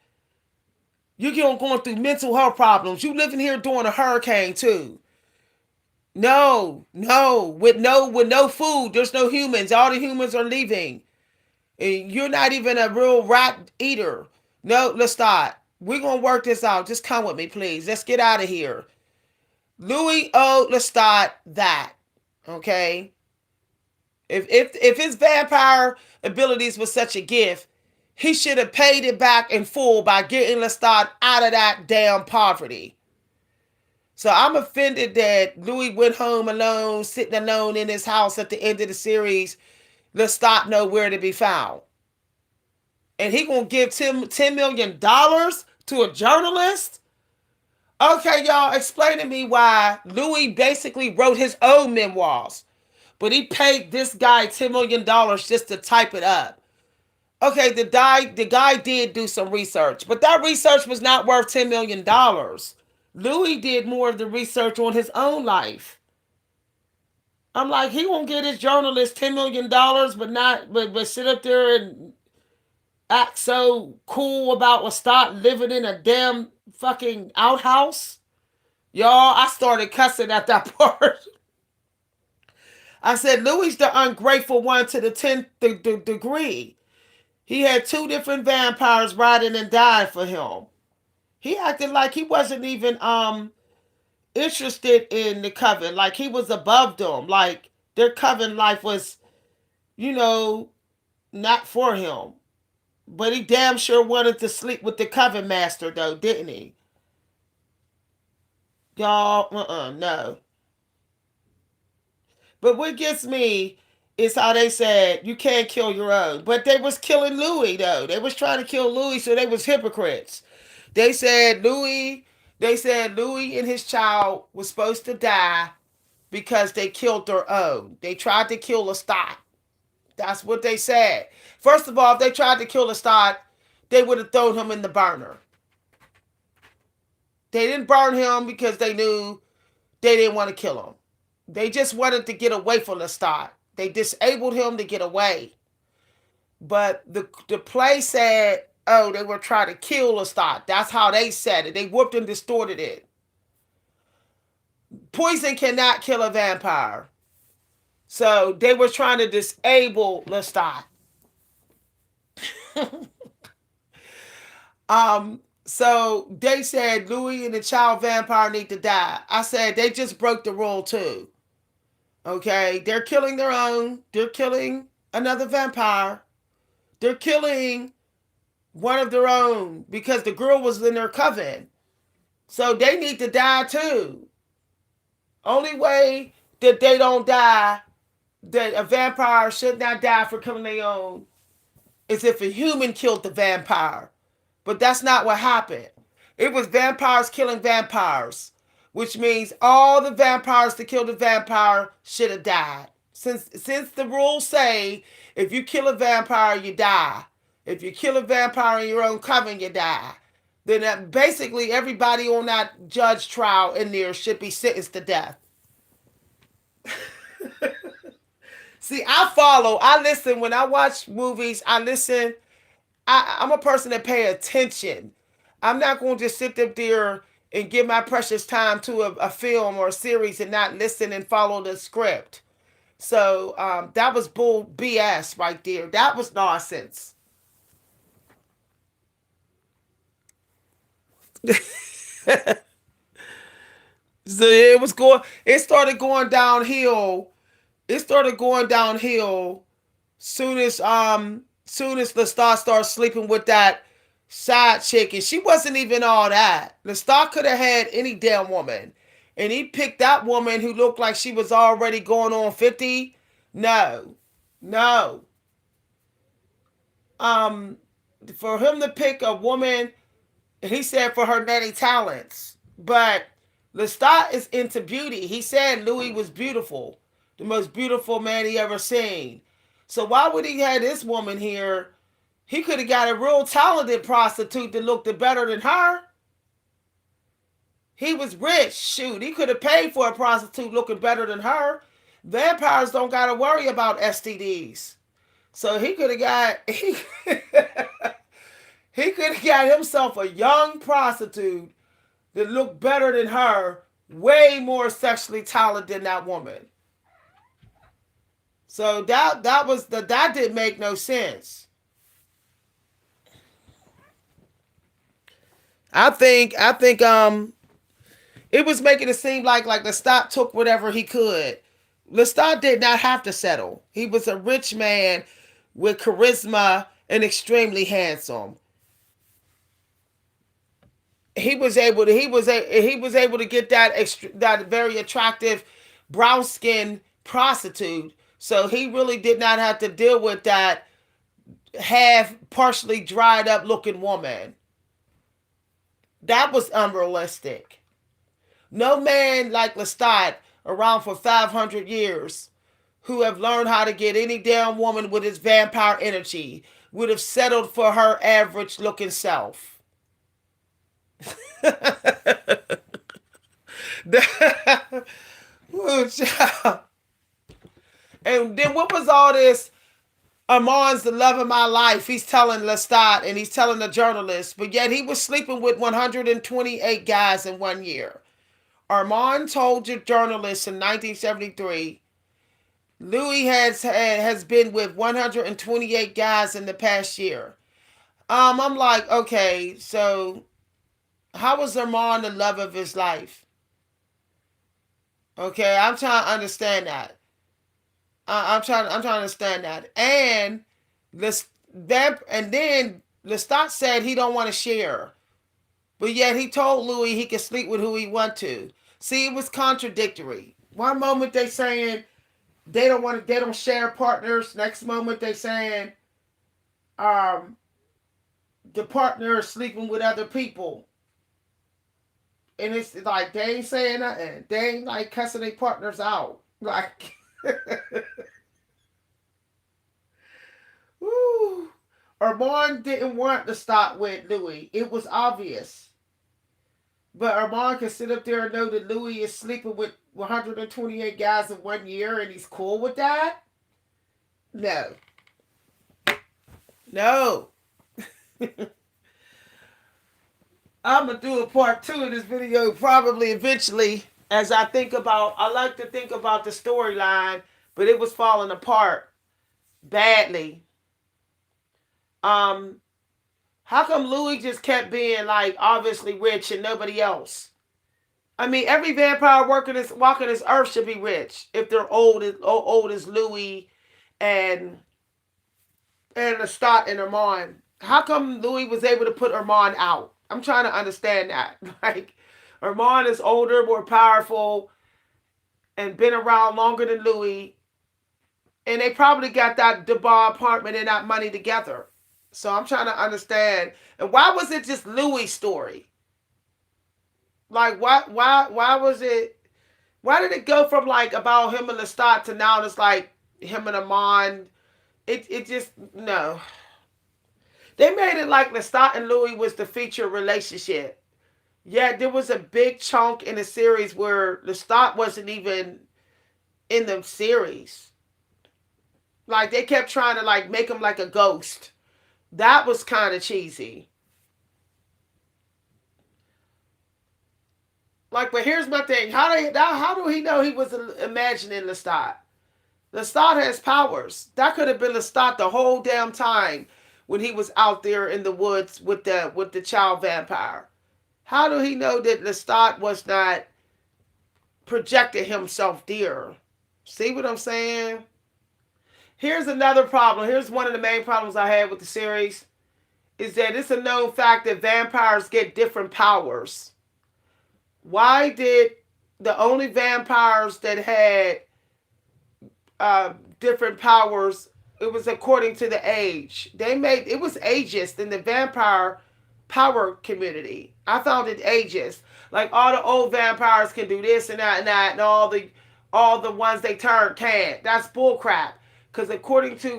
You're going through mental health problems. You living here during a hurricane too. No, with no food. There's no humans. All the humans are leaving. And you're not even a real rat eater. No, let's start. We're gonna work this out. Just come with me, please. Let's get out of here. Louis owed Lestat that. Okay. If his vampire abilities was such a gift, he should have paid it back in full by getting Lestat out of that damn poverty. So I'm offended that Louis went home alone, sitting alone in his house at the end of the series. Lestat nowhere to be found. And he gonna give Tim $10 million to a journalist? Okay, y'all, explain to me why Louis basically wrote his own memoirs, but he paid this guy $10 million just to type it up. Okay, the guy did do some research, but that research was not worth $10 million. Louis did more of the research on his own life. I'm like, he won't get his journalist $10 million, but sit up there and act so cool about what start living in a damn fucking outhouse. Y'all, I started cussing at that part. I said, Louis the ungrateful one to the 10th degree. He had two different vampires riding and dying for him. He acted like he wasn't even interested in the coven, like he was above them, like their coven life was, you know, not for him. But he damn sure wanted to sleep with the coven master, though, didn't he? Y'all, no. But what gets me is how they said you can't kill your own. But they was killing Louis, though. They was trying to kill Louis, so they was hypocrites. They said Louis, they said Louis and his child was supposed to die because they killed their own. They tried to kill Lestat. That's what they said. First of all, if they tried to kill Lestat, they would have thrown him in the burner. They didn't burn him because they knew they didn't want to kill him. They just wanted to get away from Lestat. They disabled him to get away. But the play said, oh, they were trying to kill Lestat. That's how they said it. They whooped and distorted it. Poison cannot kill a vampire. So they were trying to disable Lestat. So they said Louis and the child vampire need to die. I said they just broke the rule too. Okay, they're killing their own. They're killing another vampire. They're killing one of their own because the girl was in their coven. So they need to die too. Only way that they don't die, that a vampire should not die for killing their own, is if a human killed the vampire. But that's not what happened. It was vampires killing vampires, which means all the vampires that killed the vampire should have died. Since the rules say if you kill a vampire, you die. If you kill a vampire in your own coven, you die. Then basically everybody on that judge trial in there should be sentenced to death. See, I follow. I listen when I watch movies. I listen. I'm a person that pay attention. I'm not going to just sit up there and give my precious time to a film or a series and not listen and follow the script. So that was bull BS right there. That was nonsense. So it was going. It started going downhill. It started going downhill soon as Lestat started sleeping with that side chick, and she wasn't even all that. Lestat could have had any damn woman, and he picked that woman who looked like she was already going on 50. No, no. Um, for him to pick a woman, he said for her many talents, but Lestat is into beauty. He said Louis was beautiful, the most beautiful man he ever seen. So why would he have this woman here? He could have got a real talented prostitute that looked better than her. He was rich. Shoot, he could have paid for a prostitute looking better than her. Vampires don't got to worry about STDs. So he could have got he could have got himself a young prostitute that looked better than her, way more sexually talented than that woman. So that didn't make no sense. I think it was making it seem like Lestat took whatever he could. Lestat did not have to settle. He was a rich man with charisma and extremely handsome. He was able to get that very attractive brown skinned prostitute. So he really did not have to deal with that half partially dried up looking woman. That was unrealistic. No man like Lestat around for 500 years who have learned how to get any damn woman with his vampire energy would have settled for her average looking self. And then what was all this? Armand's the love of my life. He's telling Lestat and he's telling the journalist, but yet he was sleeping with 128 guys in 1 year. Armand told the journalist in 1973, Louis has been with 128 guys in the past year. I'm like, okay, so how was Armand the love of his life? Okay, I'm trying to understand that. I'm trying to understand that. And this that and then Lestat said he don't want to share, but yet he told Louis he could sleep with who he want to. See, it was contradictory. One moment they saying they don't share partners. Next moment they saying um the partner is sleeping with other people. And it's like they ain't saying nothing. They ain't like cussing their partners out. Like woo. Armand didn't want to stop with Louis. It was obvious. But Armand can sit up there and know that Louis is sleeping with 128 guys in 1 year and he's cool with that? No. No. I'm going to do a part two of this video probably eventually as I like to think about the storyline, but it was falling apart badly. Um, how come Louis just kept being like obviously rich and nobody else? I mean, every vampire walking this earth should be rich if they're old as Louis and Lestat and Armand. How come Louis was able to put Armand out? I'm trying to understand that. Like, Armand is older, more powerful, and been around longer than Louis, and they probably got that Dubai apartment and that money together. So I'm trying to understand. And why was it just Louis' story? Like, why was it? Why did it go from like about him and Lestat to now it's like him and Amon? It just no. They made it like Lestat and Louis was the feature relationship. Yet there was a big chunk in the series where Lestat wasn't even in the series. Like they kept trying to like make him like a ghost. That was kind of cheesy. Like, but here's my thing: how do he know he was imagining Lestat? Lestat has powers. That could have been Lestat the whole damn time when he was out there in the woods with the child vampire. How do he know that Lestat was not projecting himself there? See what I'm saying? Here's another problem. Here's one of the main problems I had with the series is that it's a known fact that vampires get different powers. Why did the only vampires that had different powers, it was according to the age. They made it was ageist in the vampire power community. I found it ageist. Like all the old vampires can do this and that, and all the ones they turn can't. That's bullcrap. Because according to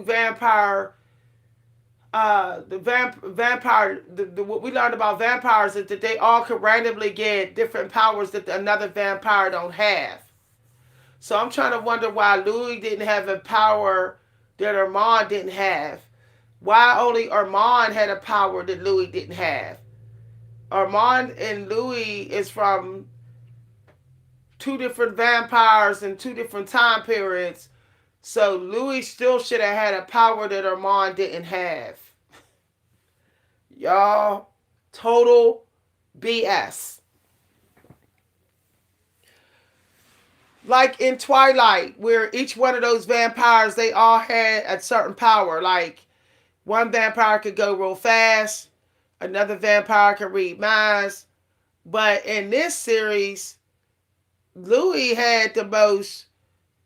what we learned about vampires is that they all could randomly get different powers that another vampire don't have. So I'm trying to wonder why Louis didn't have a power that Armand didn't have. Why only Armand had a power that Louis didn't have. Armand and Louis is from two different vampires in two different time periods. So Louis still should have had a power that Armand didn't have. Y'all, total BS. Like in Twilight, where each one of those vampires, they all had a certain power. Like one vampire could go real fast, another vampire could read minds. But in this series, Louis had the most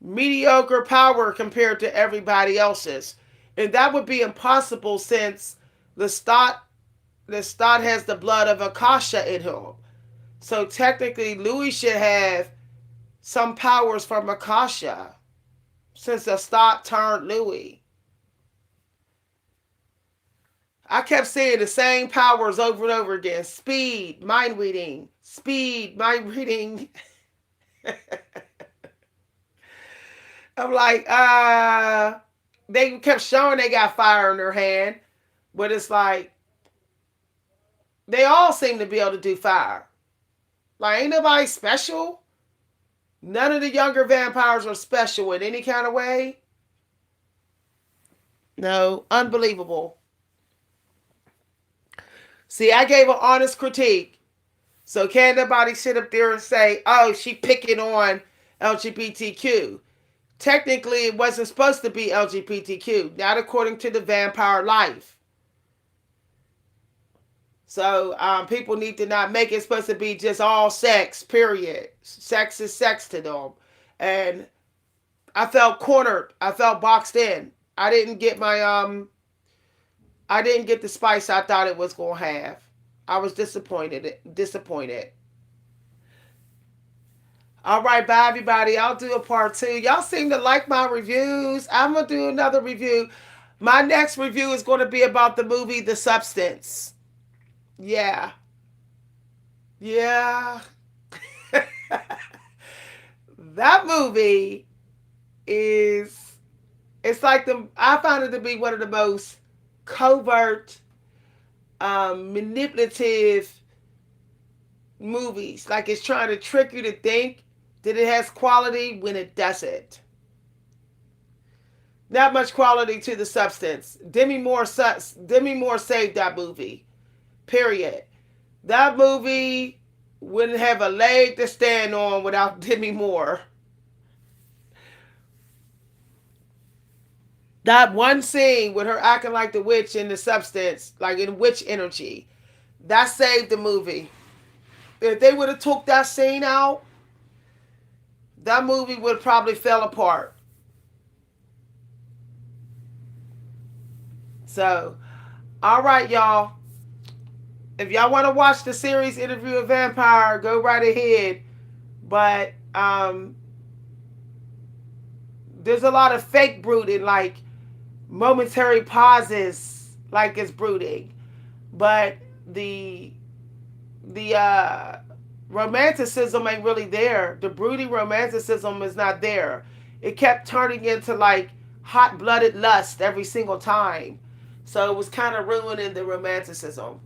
mediocre power compared to everybody else's. And that would be impossible since Lestat has the blood of Akasha in him. So technically, Louis should have some powers from Akasha since Lestat turned Louis. I kept saying the same powers over and over again. Speed, mind reading. Speed, mind reading. I'm like, they kept showing they got fire in their hand, but it's like, they all seem to be able to do fire. Like, ain't nobody special. None of the younger vampires are special in any kind of way. No, unbelievable. See, I gave an honest critique. So can't nobody sit up there and say, oh, she picking on LGBTQ. Technically, it wasn't supposed to be LGBTQ, not according to the vampire life. So people need to not make it supposed to be just all sex, period. Sex is sex to them. And I felt cornered. I felt boxed in. I didn't get the spice I thought it was going to have. I was disappointed. All right, bye everybody. I'll do a part 2. Y'all seem to like my reviews. I'm going to do another review. My next review is going to be about the movie The Substance. Yeah. Yeah. That movie it's like I found it to be one of the most covert, manipulative movies. Like it's trying to trick you to think that it has quality when it doesn't. Not much quality to The Substance. Demi Moore saved that movie. Period. That movie wouldn't have a leg to stand on without Demi Moore. That one scene with her acting like the witch in The Substance, like in witch energy, that saved the movie. If they would have took that scene out, that movie would have probably fell apart. So, all right, y'all. If y'all want to watch the series Interview with Vampire, go right ahead. But there's a lot of fake brooding, like momentary pauses, like it's brooding. But the romanticism ain't really there. The brooding romanticism is not there. It kept turning into like hot-blooded lust every single time. So it was kind of ruining the romanticism.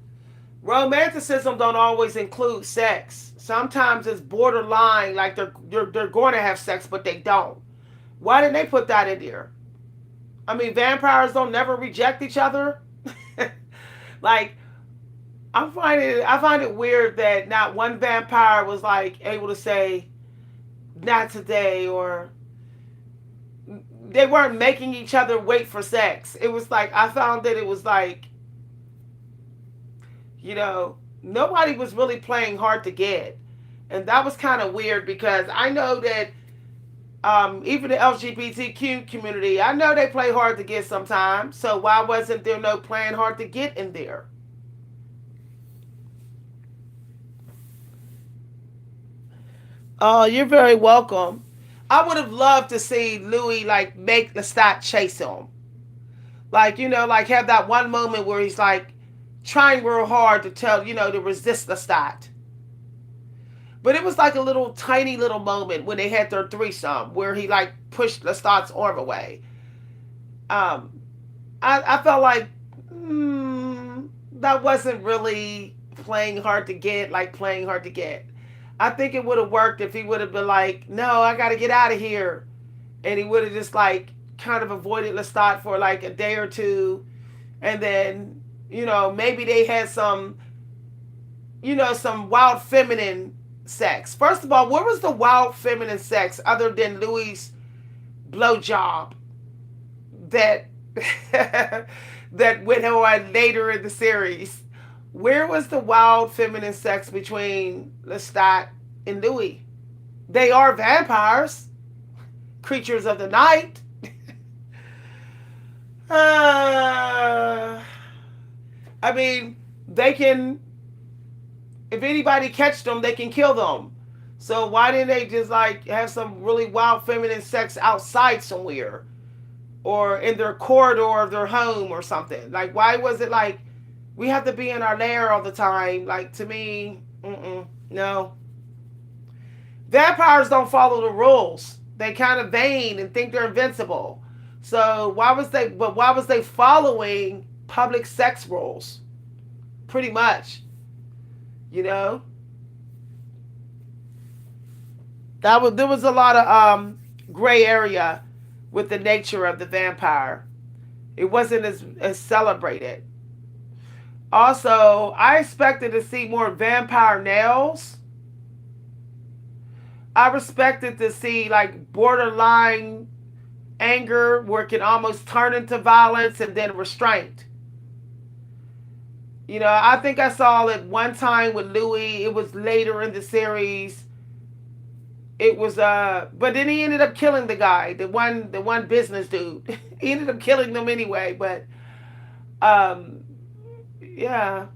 Romanticism don't always include sex. Sometimes it's borderline, like they're going to have sex, but they don't. Why didn't they put that in there? I mean, vampires don't never reject each other. Like, I find it weird that not one vampire was like able to say not today, or they weren't making each other wait for sex. It was like I found that it was like, nobody was really playing hard to get. And that was kind of weird because I know that even the LGBTQ community, I know they play hard to get sometimes. So why wasn't there no playing hard to get in there? Oh, you're very welcome. I would have loved to see Louis like make Lestat chase him. Like, like have that one moment where he's like trying real hard to tell, to resist Lestat. But it was like a little tiny little moment when they had their threesome where he like pushed Lestat's arm away. Um, I felt like that wasn't really playing hard to get, like playing hard to get. I think it would have worked if he would have been like, no, I got to get out of here. And he would have just like kind of avoided Lestat for like a day or two. And then, maybe they had some, some wild feminine sex. First of all, where was the wild feminine sex other than Louis' blowjob that that went on later in the series? Where was the wild feminine sex between Lestat and Louis? They are vampires, creatures of the night. uh, I mean, they can. If anybody catch them, they can kill them. So why didn't they just like have some really wild feminine sex outside somewhere, or in their corridor of their home or something? Like, why was it like we have to be in our lair all the time? Like, to me, no. Vampires don't follow the rules. They kind of vain and think they're invincible. So why was they following public sex rules? Pretty much, you know. There was a lot of gray area with the nature of the vampire. It wasn't as celebrated. Also, I expected to see more vampire nails. I expected to see like borderline anger where it can almost turn into violence and then restraint. I think I saw it one time with Louis. It was later in the series. It was but then he ended up killing the guy, the one business dude. He ended up killing them anyway, but um yeah,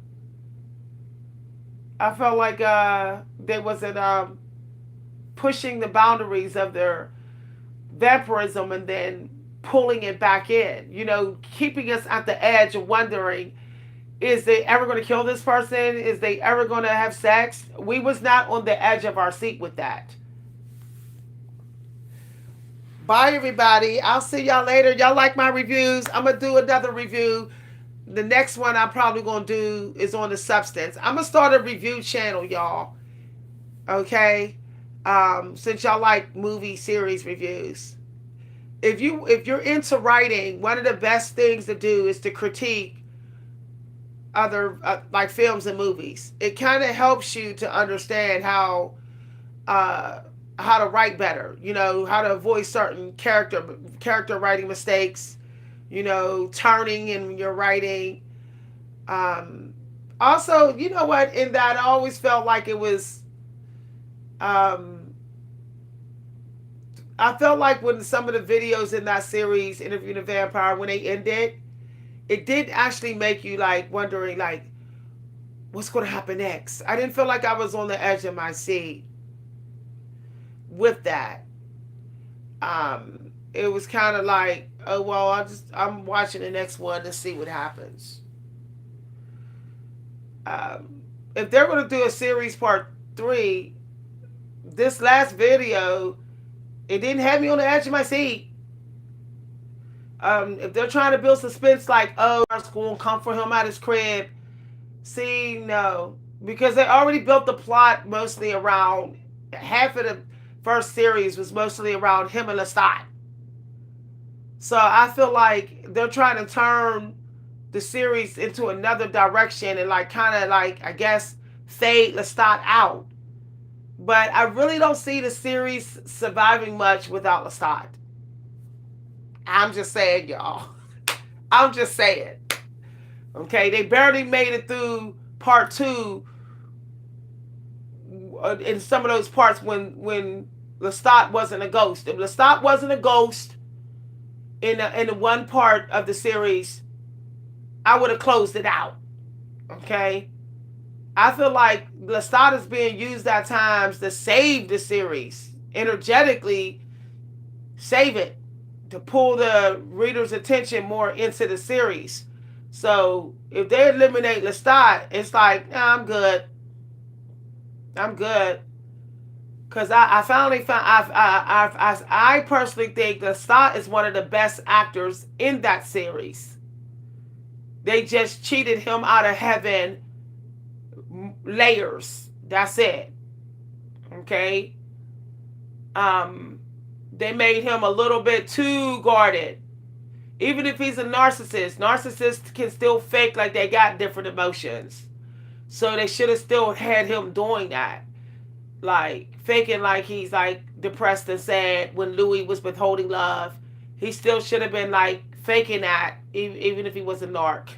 I felt like they wasn't pushing the boundaries of their vampirism and then pulling it back in, keeping us at the edge of wondering, is they ever going to kill this person? Is they ever going to have sex? We was not on the edge of our seat with that. Bye, everybody. I'll see y'all later. Y'all like my reviews? I'm going to do another review. The next one I'm probably going to do is on the substance. I'm going to start a review channel, y'all. Okay? Since y'all like movie series reviews. If you're into writing, one of the best things to do is to critique other like films and movies. It kind of helps you to understand how to write better. How to avoid certain character writing mistakes. Turning in your writing. Also, you know what? In that, I always felt like it was. I felt like when some of the videos in that series, Interviewing a Vampire, when they ended, it did actually make you like wondering like what's going to happen next. I didn't feel like I was on the edge of my seat with that. It was kind of like, oh well, I'm watching the next one to see what happens. If they're going to do a series part 3, this last video, it didn't have me on the edge of my seat. If they're trying to build suspense, like, oh, school and come for him at his crib, see, no, because they already built the plot mostly around half of the first series was mostly around him and Lestat. So I feel like they're trying to turn the series into another direction and like kind of like I guess fade Lestat out. But I really don't see the series surviving much without Lestat. I'm just saying, y'all. I'm just saying. Okay, they barely made it through part two in some of those parts when Lestat wasn't a ghost. If Lestat wasn't a ghost in the one part of the series, I would have closed it out. Okay, I feel like Lestat is being used at times to save the series, energetically save it, to pull the reader's attention more into the series. So if they eliminate Lestat, it's like, nah, I'm good. I'm good. Cause I finally found I personally think Lestat is one of the best actors in that series. They just cheated him out of heaven layers. That's it. Okay. They made him a little bit too guarded. Even if he's a narcissist, narcissists can still fake like they got different emotions. So they should have still had him doing that. Like faking like he's like depressed and sad when Louis was withholding love. He still should have been like faking that even if he was a narc.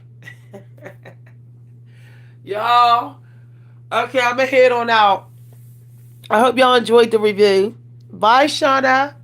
Y'all. Okay, I'm going to head on out. I hope y'all enjoyed the review. Bye, Shauna.